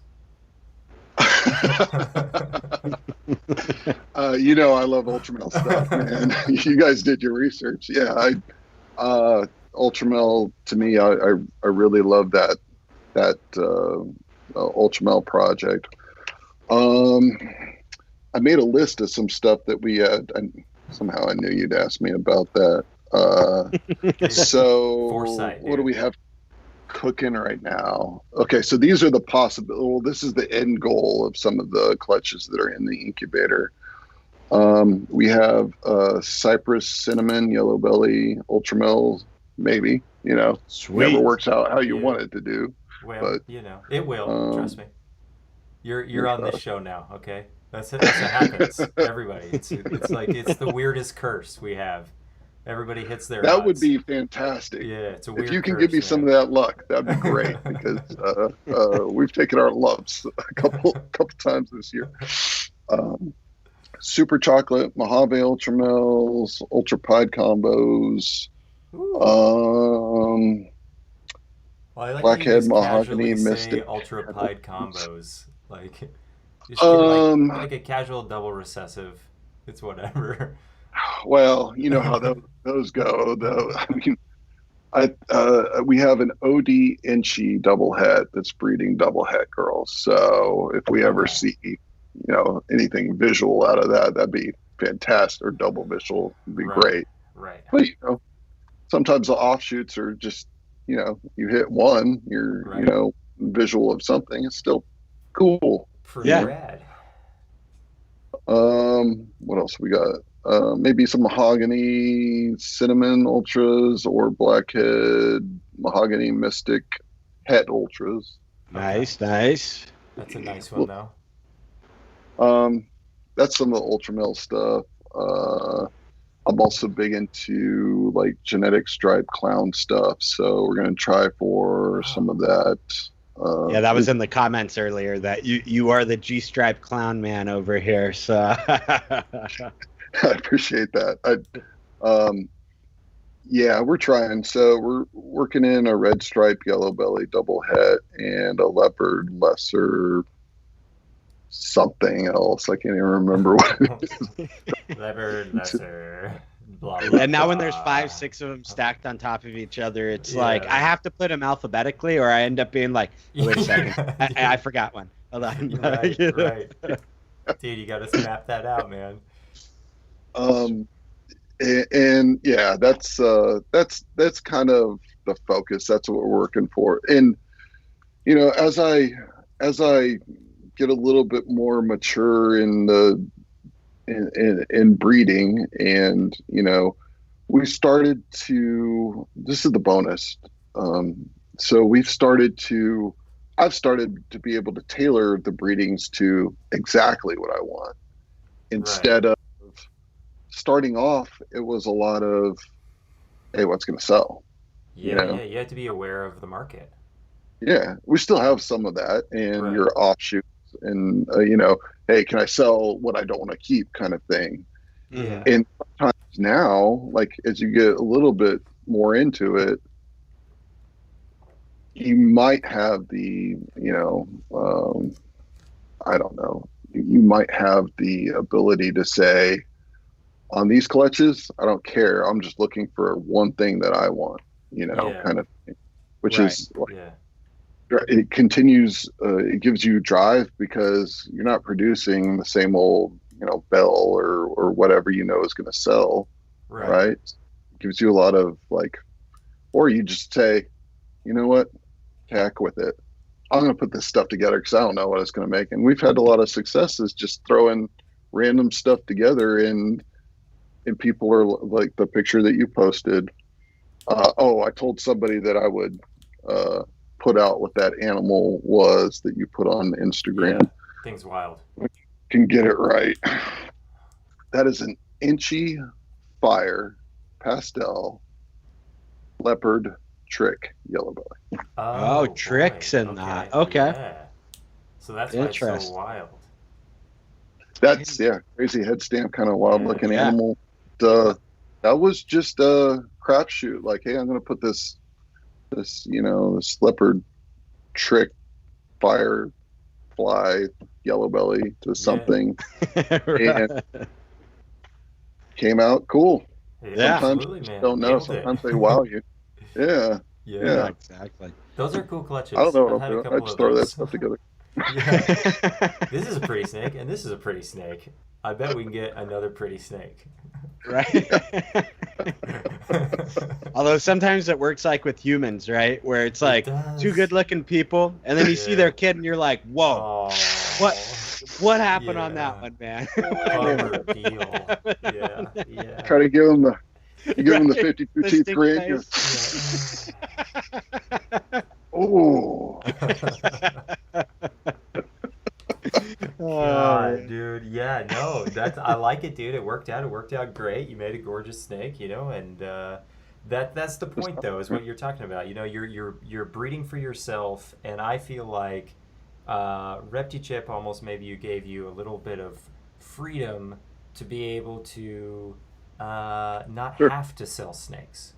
I love Ultramel stuff, man. You guys did your research. Yeah, Ultramel, to me, I really love that Ultramel project. I made a list of some stuff that we had, and somehow I knew you'd ask me about that. So Foresight, what do we have cooking right now? Okay, so these are the possible. Well, this is the end goal of some of the clutches that are in the incubator. We have cypress, cinnamon, yellow belly, Ultramel, maybe. Sweet. Never works out how you want it to do. Well, but it will. Trust me. You're on this show now, okay? That's what happens. Everybody, it's like it's the weirdest curse we have. Everybody hits their. That odds. would be fantastic. Yeah, it's a weird. If you can curse, give me some of that luck, that'd be great because we've taken our lumps a couple times this year. Super chocolate, Mojave Ultramels, Ultra Pied combos. I like Blackhead Mahogany Mystic. Ultra Pied combos, like a casual double recessive. It's whatever. Well, you know how those go, though. I mean, we have an OD Inchy double het that's breeding double het girls. So if we ever see, anything visual out of that, that'd be fantastic. Or double visual would be great. Right. But sometimes the offshoots are just, you hit one, you're, visual of something. It's still cool. Pretty rad. What else we got? Maybe some mahogany cinnamon ultras or blackhead mahogany mystic het ultras. Nice. That's a nice one, though. That's some of the Ultramel stuff. I'm also big into like genetic stripe clown stuff, so we're gonna try for some of that. Yeah, that was in the comments earlier that you are the G-stripe clown man over here. So I appreciate that. Yeah, we're trying. So we're working in a red stripe, yellow belly, double het, and a leopard lesser something else. I can't even remember what it is. Leopard lesser. Blah, blah, and now blah. when there's 5-6 of them stacked on top of each other, it's like I have to put them alphabetically, or I end up being like, wait a second, I forgot one. Hold on. Right. Dude, you got to snap that out, man. And yeah, that's kind of the focus. That's what we're working for. And as I get a little bit more mature in breeding, and we started to, this is the bonus. So I've started to be able to tailor the breedings to exactly what I want, instead of starting off. It was a lot of, hey, what's going to sell? Yeah, you have to be aware of the market. Yeah, we still have some of that, and your offshoots, and hey, can I sell what I don't want to keep, kind of thing. Yeah. And sometimes now, like as you get a little bit more into it, you might have the I don't know, you might have the ability to say, on these clutches, I don't care, I'm just looking for one thing that I want, kind of thing, which is like, it continues, it gives you drive, because you're not producing the same old bell or whatever is going to sell, right? It gives you a lot of like, or you just say, you know what, heck with it, I'm going to put this stuff together because I don't know what it's going to make. And we've had a lot of successes just throwing random stuff together, and people are like the picture that you posted. I told somebody that I would put out what that animal was that you put on Instagram. Thing's wild. Can get it right. That is an inchy fire pastel leopard trick yellow belly. Oh, tricks in that. Okay. Yeah. So that's why it's so wild. That's crazy head stamp, kind of wild looking animal. That was just a crapshoot. Like, hey, I'm gonna put this leopard trick firefly yellow belly to something, and came out cool. Sometimes you just don't know. Sometimes they wow you. Yeah, exactly. Those are cool clutches. I don't know what I'll do. I just throw that stuff together. This is a pretty snake, and this is a pretty snake. I bet we can get another pretty snake. Right. Although sometimes it works like with humans, right? Where it's like two good-looking people, and then you see their kid, and you're like, "Whoa, what happened on that one, man?" Try to give them the 52 teeth grin. Oh. God, dude, I like it, dude. It worked out great. You made a gorgeous snake, and that's the point, though, is what you're talking about. You're breeding for yourself, and I feel like ReptiChip almost maybe gave you a little bit of freedom to be able to not have to sell snakes.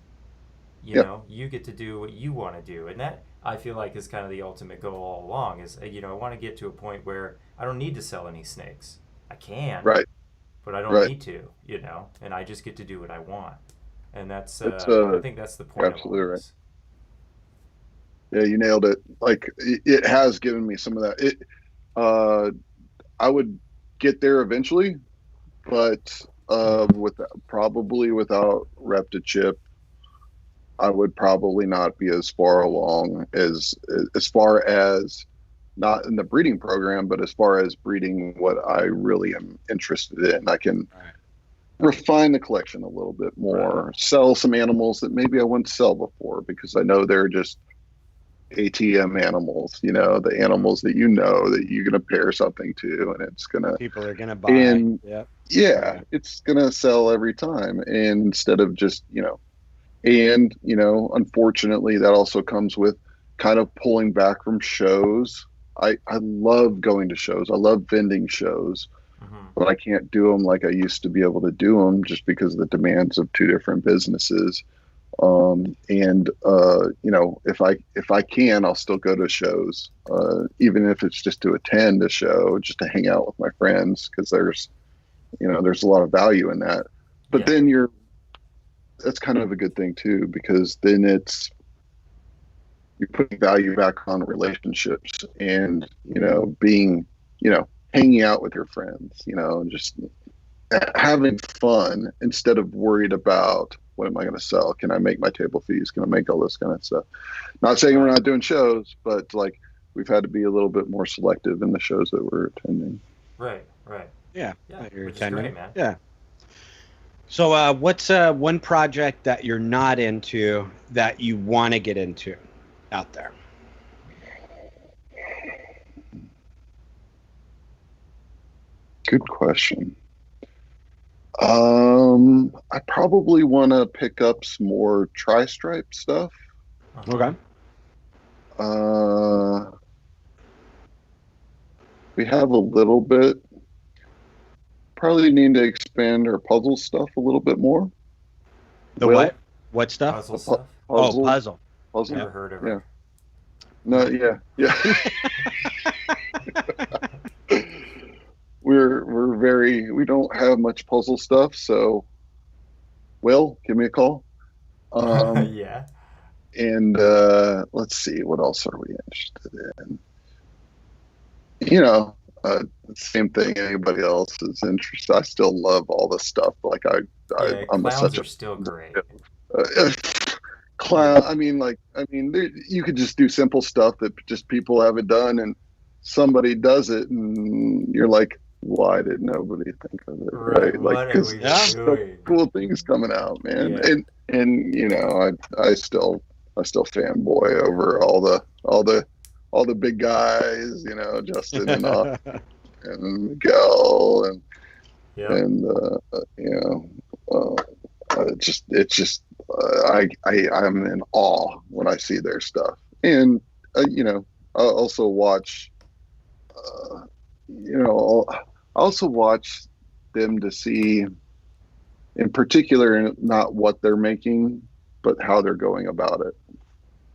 You get to do what you want to do, and that, I feel like, is kind of the ultimate goal all along. Is I want to get to a point where I don't need to sell any snakes. I can, but I don't need to, and I just get to do what I want, and that's I think that's the point. Absolutely right. Yeah, you nailed it. Like, it has given me some of that. I would get there eventually, but without ReptiChip, I would probably not be as far along as far as, not in the breeding program, but as far as breeding what I really am interested in. I can refine the collection a little bit more, sell some animals that maybe I wouldn't sell before, because I know they're just ATM animals, the animals that that you're going to pair something to, and it's going to, people are going to buy. And it's going to sell every time. And instead of just, and unfortunately that also comes with kind of pulling back from shows. I love going to shows. I love vending shows, but I can't do them like I used to be able to do them just because of the demands of two different businesses. You know, if I can, I'll still go to shows, even if it's just to attend a show, just to hang out with my friends, because there's a lot of value in that. But then that's kind of a good thing too, because then you're putting value back on relationships and, you know, being, you know, hanging out with your friends, you know, just having fun instead of worried about what am I going to sell? Can I make my table fees? Can I make all this kind of stuff? Not saying we're not doing shows, but like we've had to be a little bit more selective in the shows that we're attending. Right. Yeah. You're attending. Great, man. Yeah. So what's one project that you're not into that you want to get into out there? Good question. I probably want to pick up some more tri-stripe stuff. Okay. We have a little bit. Probably need to expand our puzzle stuff a little bit more. The what? What stuff? Puzzle stuff. Puzzle. Puzzle. Never heard of it. Yeah. No. Yeah. We don't have much puzzle stuff, so Will, give me a call. Yeah. And let's see, what else are we interested in? You know, same thing anybody else is interested. I still love all this stuff. Like I'm clowns are still great. Clown. I mean, you could just do simple stuff that just people haven't done, and somebody does it, and you're like, why did nobody think of it? Right? Like, because cool things coming out, man. Yeah. And you know, I still fanboy over all the big guys, you know, Justin and and Miguel and you know, I'm in awe when I see their stuff. And you know, I also watch them to see, in particular, not what they're making, but how they're going about it.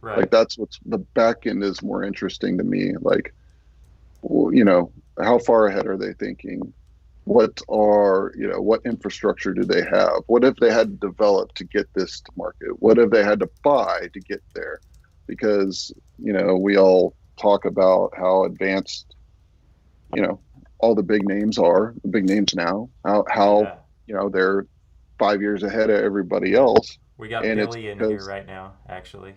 Right. Like that's what's the back end is more interesting to me. Like, well, you know, how far ahead are they thinking? What infrastructure do they have? What have they had to develop to get this to market? What have they had to buy to get there? Because, you know, we all talk about how advanced, you know, all the big names now, how you know, they're 5 years ahead of everybody else. We got Billy in here right now, actually.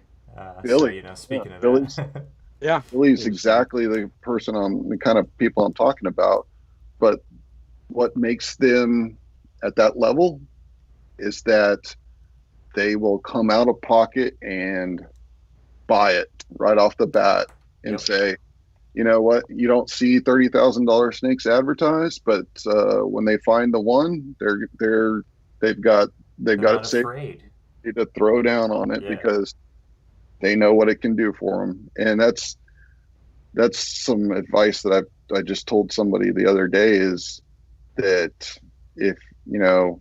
Billy, so, you know, speaking of Billy's, that. Yeah. Billy's exactly the kind of people I'm talking about. But what makes them at that level is that they will come out of pocket and buy it right off the bat and say, you know what, you don't see $30,000 snakes advertised, but when they find the one, they've got it safe to throw down on it because they know what it can do for them. And that's some advice that I just told somebody the other day, is that if, you know,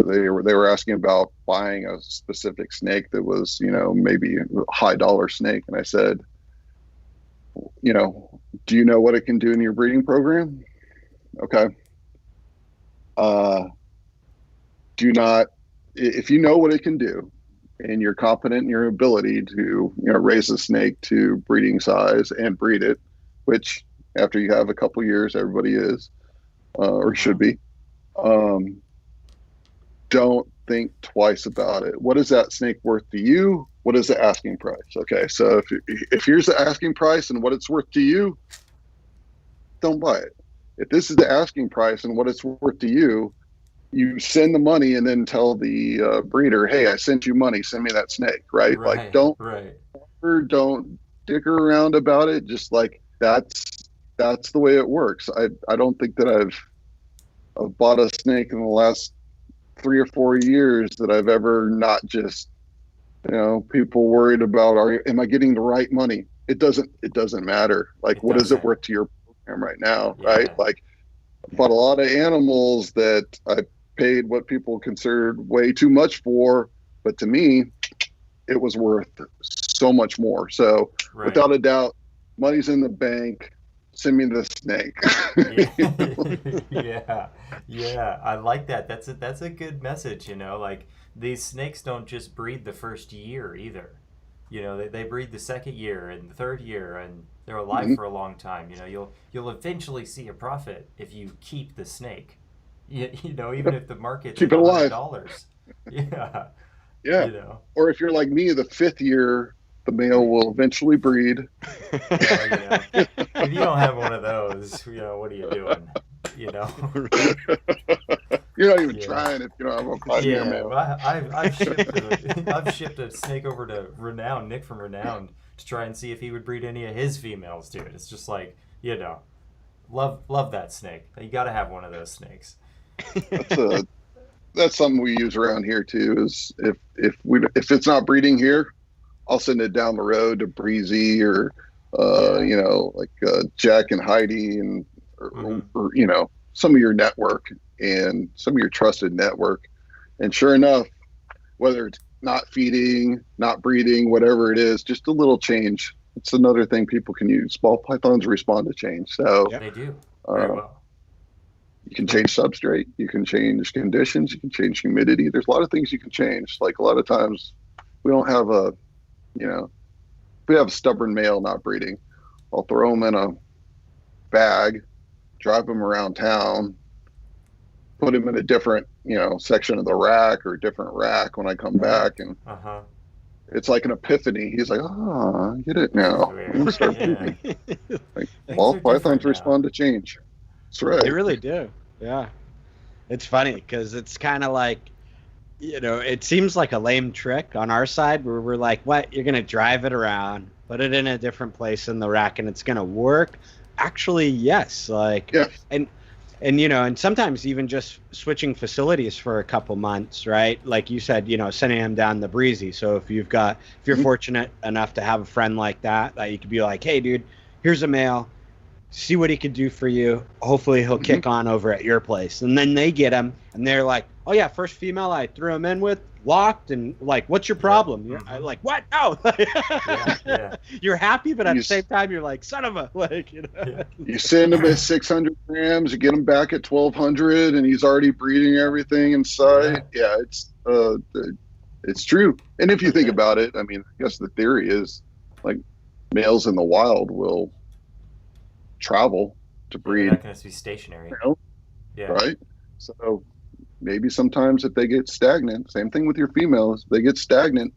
they were asking about buying a specific snake that was, you know, maybe a high dollar snake. And I said, you know, do you know what it can do in your breeding program? Okay. If you know what it can do and you're confident in your ability to, you know, raise a snake to breeding size and breed it, which after you have a couple years, everybody is, or should be, don't think twice about it. What is that snake worth to you? What is the asking price? Okay, so if here's the asking price and what it's worth to you, don't buy it. If this is the asking price and what it's worth to you, you send the money and then tell the breeder, hey, I sent you money, send me that snake, right? Like, don't dick around about it. Just like that's the way it works. I don't think that I've bought a snake in the last 3 or 4 years that I've ever not just People worried about, am I getting the right money? It doesn't matter. Like, what is it worth to your program right now, right? Like, I bought a lot of animals that I paid what people considered way too much for, but to me, it was worth so much more. So without a doubt, money's in the bank. Send me the snake. Yeah. I like that. That's a good message. Like, these snakes don't just breed the first year either. They breed the second year and the third year, and they're alive for a long time. You'll eventually see a profit if you keep the snake. Even if the market's keep it alive. $100. Yeah. Or if you're like me, the 5th year, the male will eventually breed. If you don't have one of those, what are you doing? You're not even trying if you don't have a 5-year male. Well, I've shipped a snake over to Renown, Nick from Renown, to try and see if he would breed any of his females, dude. It's just like, love that snake. You got to have one of those snakes. That's something we use around here too. Is if it's not breeding here, I'll send it down the road to Breezy or Jack and Heidi and or some of your network and some of your trusted network. And sure enough, whether it's not feeding, not breeding, whatever it is, just a little change. It's another thing people can use. Ball pythons respond to change. So they do very well. You can change substrate, you can change conditions, you can change humidity. There's a lot of things you can change. Like, a lot of times we don't have if we have a stubborn male not breeding, I'll throw him in a bag, drive him around town, put him in a different, section of the rack or a different rack when I come back. And it's like an epiphany. He's like, I get it now. Ball pythons respond to change. That's right. They really do. Yeah. It's funny because it's kind of like, it seems like a lame trick on our side where we're like, what? You're going to drive it around, put it in a different place in the rack, and it's going to work? Actually, yes. And sometimes even just switching facilities for a couple months, right? Like you said, sending them down the Breezy. So if you're fortunate enough to have a friend like that you could be like, hey, dude, here's a male. See what he could do for you. Hopefully he'll kick on over at your place. And then they get him, and they're like, oh, yeah, first female I threw him in with, locked, and like, what's your problem? You're like, what? No. You're happy, but at the same time, you're like, son of a, You send him at 600 grams, you get him back at 1,200, and he's already breeding everything inside. Yeah, it's true. And if you think about it, I guess the theory is, like, males in the wild will travel to breed. They're not going to be stationary. Right? So maybe sometimes if they get stagnant, same thing with your females, if they get stagnant,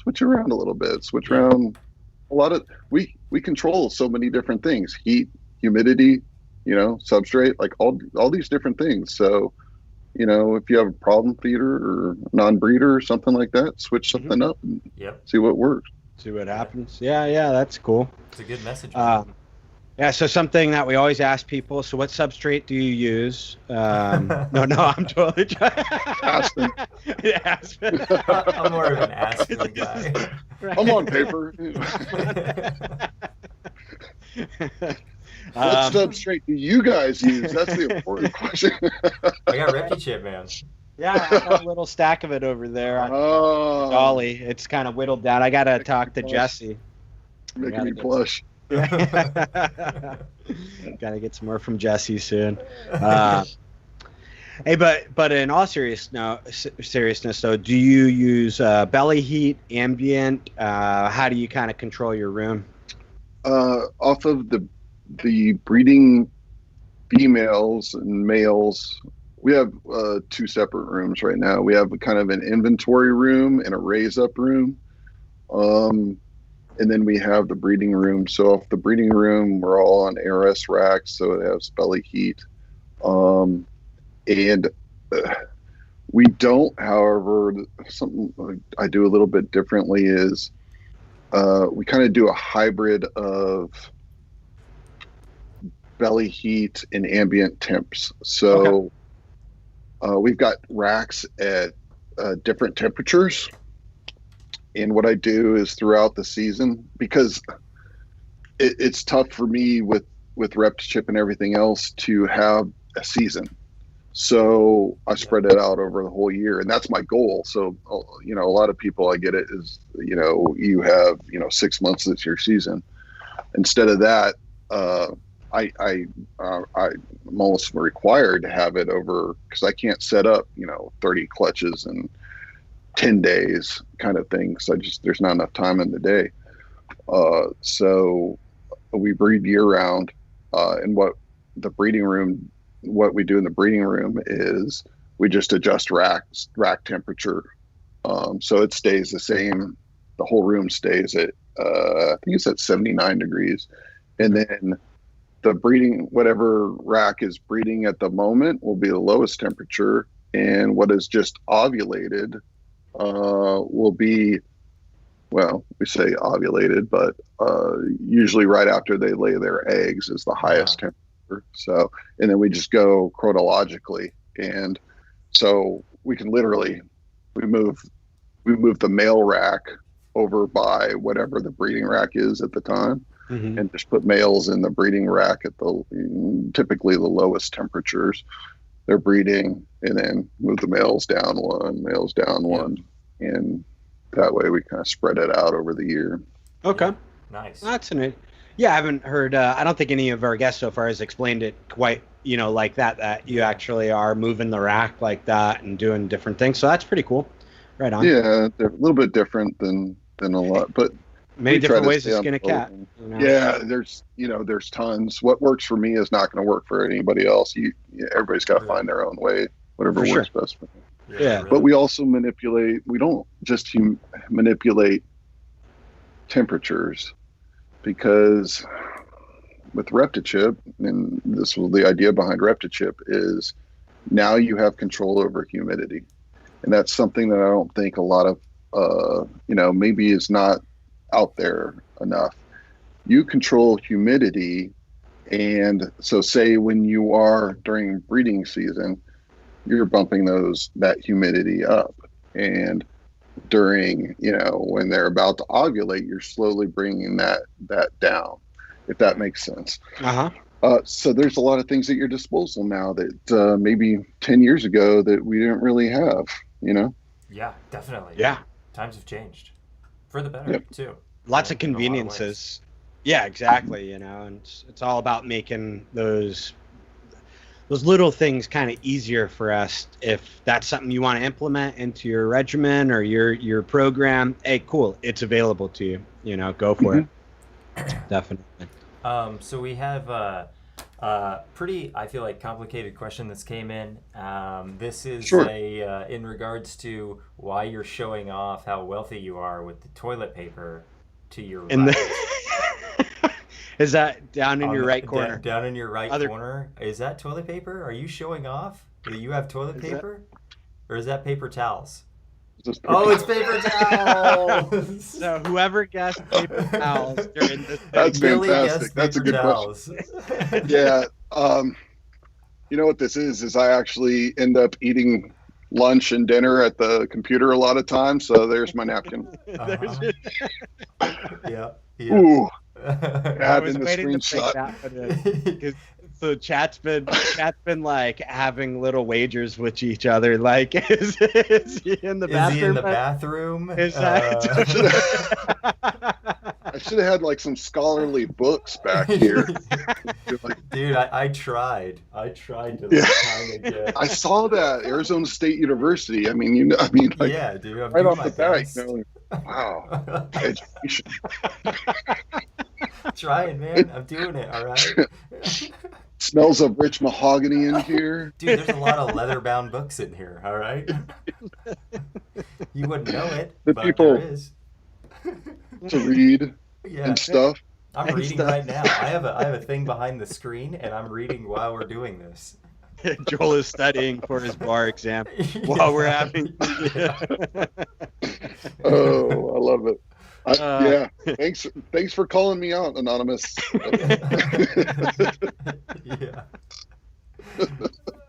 switch around a little bit, switch around a lot of, we control so many different things, heat, humidity, substrate, like all these different things. So, if you have a problem feeder or non-breeder or something like that, switch something up and see what works. See what happens. Yeah, that's cool. It's a good message. Yeah, so something that we always ask people, so what substrate do you use? No, I'm totally trying. Aspen. Aspen. I'm more of an Aspen guy. I'm on paper. What substrate do you guys use? That's the important question. I got RepuChip, man. Yeah, I got a little stack of it over there on Dolly. It's kind of whittled down. I got to talk to Jesse. Making me blush. Gotta get some more from Jesse soon. Hey, but in all seriousness though, do you use belly heat, ambient? How do you kind of control your room? Off of the breeding females and males, we have 2 separate rooms right now. We have kind of an inventory room and a raise up room. And then we have the breeding room. So off the breeding room, we're all on ARS racks, so it has belly heat. And we don't, however, something I do a little bit differently is we kind of do a hybrid of belly heat and ambient temps. So we've got racks at different temperatures. And what I do is throughout the season, because it's tough for me with reptile and everything else to have a season. So I spread it out over the whole year, and that's my goal. So, you know, a lot of people, I get it, is, you know, you have, you know, 6 months that's your season. Instead of that, I'm almost required to have it over, because I can't set up, you know, 30 clutches in 10 days kind of thing. So there's not enough time in the day. So we breed year round, and what we do in the breeding room is we just adjust rack temperature. So it stays the same. The whole room stays at, I think it's at 79 degrees. And then the breeding, whatever rack is breeding at the moment, will be the lowest temperature. And what is just ovulated will be, well, we say ovulated, but usually right after they lay their eggs is the highest temperature. So, and then we just go chronologically, and so we can literally we move the male rack over by whatever the breeding rack is at the time, and just put males in the breeding rack at typically the lowest temperatures they're breeding, and then move the males down one, and that way we kind of spread it out over the year. Okay. Nice. That's an Yeah, I haven't heard. I don't think any of our guests so far has explained it quite, you know, like that. That you actually are moving the rack like that and doing different things. So that's pretty cool. Right on. Yeah, they're a little bit different than a lot, but many different ways to skin a cat. You know? Yeah, there's tons. What works for me is not going to work for anybody else. Everybody's got to find their own way, whatever works best for them. Yeah. But we also manipulate. We don't just manipulate temperatures. Because with ReptiChip, and this was the idea behind ReptiChip, is now you have control over humidity. And that's something that I don't think a lot of, you know, maybe is not out there enough. You control humidity. And so say when you are during breeding season, you're bumping that humidity up. And during, you know, when they're about to ovulate, you're slowly bringing that down, if that makes sense. So there's a lot of things at your disposal now that maybe 10 years ago that we didn't really have, you know? Yeah, definitely. Yeah. Times have changed for the better too. Lots of conveniences. Yeah, exactly. You know, and it's all about making those little things kind of easier for us. If that's something you want to implement into your regimen or your program, hey, cool, it's available to you. You know, go for it. Definitely. So we have a pretty, I feel like, complicated question that's came in. This is in regards to why you're showing off how wealthy you are with the toilet paper to your right. Is that down in your right corner? Down in your right corner. Is that toilet paper? Are you showing off that you have toilet paper? Or is that paper towels? It's paper towels! So whoever guessed paper towels during this... That's fantastic. That's a good question. Yeah. You know what this is I actually end up eating lunch and dinner at the computer a lot of times, so there's my napkin. Yeah. Ooh. I was waiting to take that one. So chat's been like having little wagers with each other. Like, is he in the bathroom? Is he in the bathroom? I should have had like some scholarly books back here. Dude, I tried. I tried to kind of get. I saw that Arizona State University. I mean, like, yeah, dude. I'm right off the bat, you know, wow, education. Trying, man. I'm doing it. All right. Smells of rich mahogany in here. Dude, there's a lot of leather-bound books in here. All right. You wouldn't know it, but there is. To read and stuff. I'm reading right now. I have a thing behind the screen, and I'm reading while we're doing this. Joel is studying for his bar exam while we're having. Oh, I love it. Yeah, thanks for calling me out, Anonymous. Yeah. You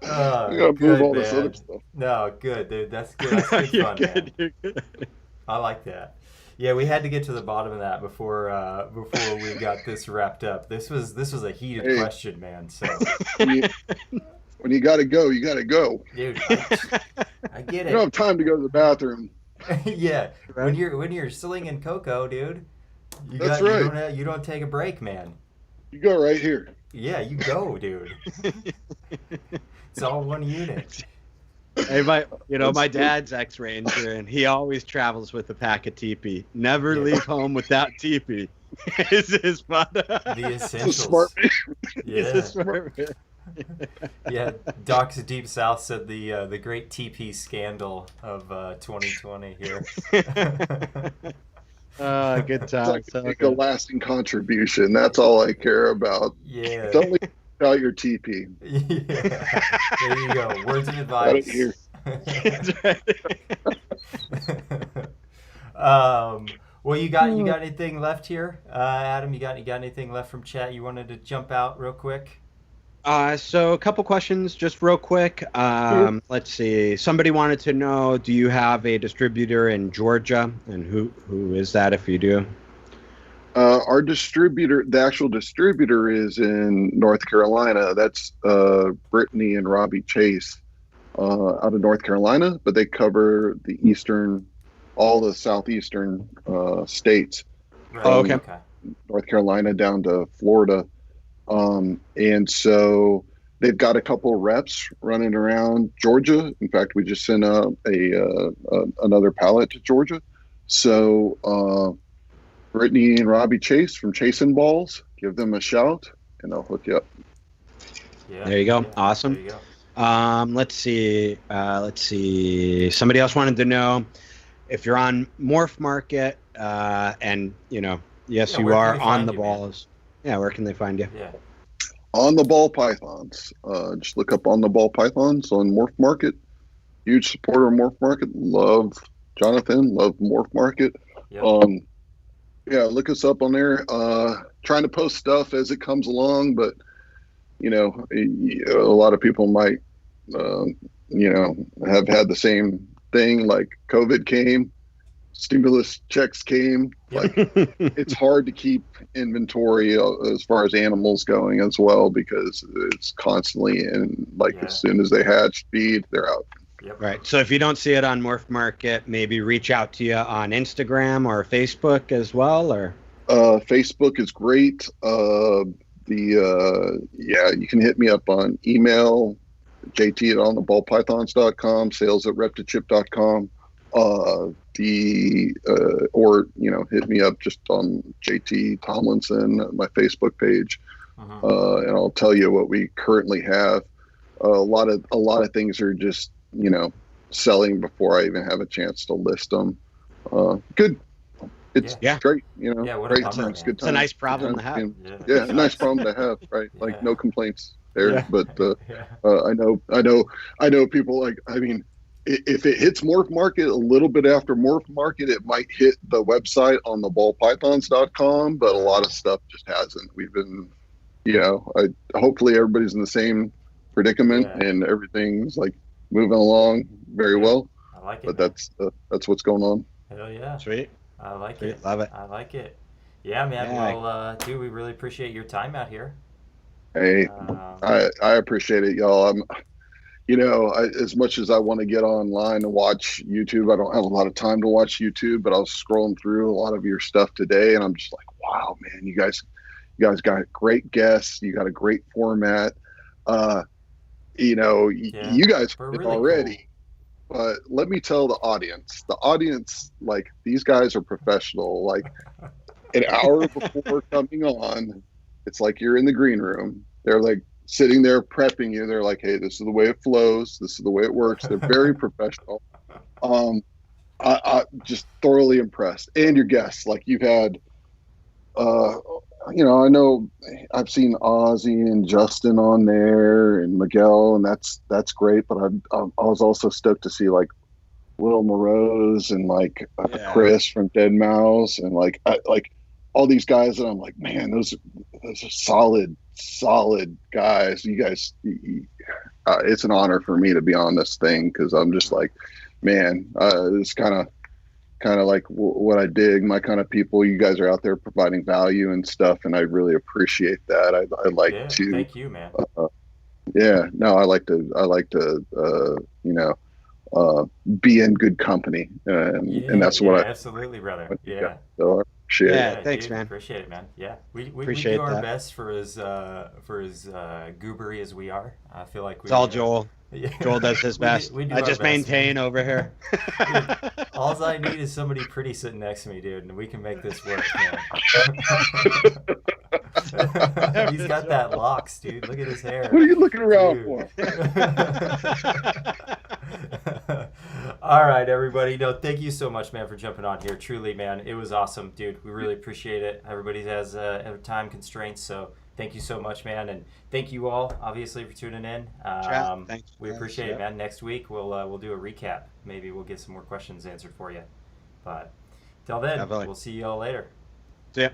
gotta move all this other stuff. No, good, dude. That's good. That's good fun, man. You're good. I like that. Yeah, we had to get to the bottom of that before we got this wrapped up. This was a heated question, man. So when you gotta go, you gotta go. Dude, I get it. You don't have time to go to the bathroom. Yeah, when you're slinging cocoa, dude, That's right. You don't take a break, man. You go right here. Yeah, you go, dude. It's all one unit. Hey, my dad's ex-ranger, and he always travels with a pack of teepee. Never leave home without teepee. Is his spot. The essentials. Smart. Yeah. Yeah, Doc's Deep South said the great TP scandal of 2020 here. Good time. Make a lasting contribution. That's all I care about. Yeah. Don't leave out your TP. Yeah. There you go. Words of advice. Here. Well, you got anything left here, Adam? You got anything left from chat you wanted to jump out real quick? So a couple questions, just real quick. Let's see. Somebody wanted to know, do you have a distributor in Georgia, and who is that if you do? Our distributor, the actual distributor, is in North Carolina. That's Brittany and Robbie Chase out of North Carolina, but they cover all the southeastern states. Right. Okay. North Carolina down to Florida. And so they've got a couple of reps running around Georgia. In fact, we just sent another pallet to Georgia. So Brittany and Robbie Chase from Chasing Balls, give them a shout, and I'll hook you up. Yeah. There you go. Yeah, Awesome. there you go. Let's see. Somebody else wanted to know if you're on Morph Market, and yes, you are on the balls. Yeah, where can they find you? Yeah. On the Ball Pythons. Just look up On the Ball Pythons on Morph Market. Huge supporter of Morph Market. Love Jonathan. Love Morph Market. Yep. Yeah, look us up on there. Trying to post stuff as it comes along, but a lot of people might have had the same thing, like COVID came, stimulus checks came. Like it's hard to keep inventory as far as animals going as well, because it's constantly as soon as they hatch, feed, they're out. Yep. Right. So if you don't see it on Morph Market, maybe reach out to you on Instagram or Facebook as well, or Facebook is great. You can hit me up on email, jt@ontheballpythons.com, sales@reptichip.com. Or hit me up just on JT Tomlinson, my Facebook page, and I'll tell you what we currently have. A lot of things are just selling before I even have a chance to list them. Good. It's great. Great times, good times. It's a nice problem to have. Yeah, a nice problem to have, right? Like no complaints there. Yeah. But I know people if it hits Morph Market a little bit after Morph Market, it might hit the website on theballpythons.com, but a lot of stuff just hasn't. We've been, hopefully everybody's in the same predicament and everything's moving along very well. I like it. But that's what's going on. Hell yeah. Sweet. I like Sweet. it. Love it. I like it. Yeah, man. Yeah. Well, dude, we really appreciate your time out here. Hey, I appreciate it, y'all. As much as I want to get online and watch YouTube, I don't have a lot of time to watch YouTube, but I was scrolling through a lot of your stuff today, and I'm just like, wow, man, you guys got great guests. You got a great format. You guys We're did really already. Cool. But let me tell the audience, these guys are professional. Like an hour before coming on, it's like you're in the green room. They're like sitting there prepping you. They're like, hey, this is the way it flows. This is the way it works. They're very professional. I just thoroughly impressed. And your guests, like you've had, I know I've seen Ozzy and Justin on there and Miguel, and that's great. But I was also stoked to see like Will Morose and Chris from Dead Mouse and like all these guys. And I'm like, man, those are solid guys. You guys, it's an honor for me to be on this thing, because I'm just like, man, it's kind kind of like what I dig, my kind of people. You guys are out there providing value and stuff, and I really appreciate that. I like to. Thank you, man. Yeah, no, I like to be in good company, and that's what I absolutely, brother. Yeah. So I appreciate it. Thanks, dude, man. Appreciate it, man. Yeah, we appreciate do our that. best for as goobery as we are. I feel like it's all Joel. Joel does his best. We do I just best, maintain man. over here. Dude, all I need is somebody pretty sitting next to me, dude, and we can make this work, man. He's got that locks, dude. Look at his hair. What are you looking around for? All right, everybody. No, thank you so much, man, for jumping on here. Truly, man, it was awesome, dude. We really appreciate it. Everybody has time constraints, so thank you so much, man, and thank you all, obviously, for tuning in. We appreciate it, man. Next week we'll do a recap. Maybe we'll get some more questions answered for you. But till then, we'll see you all later. See ya.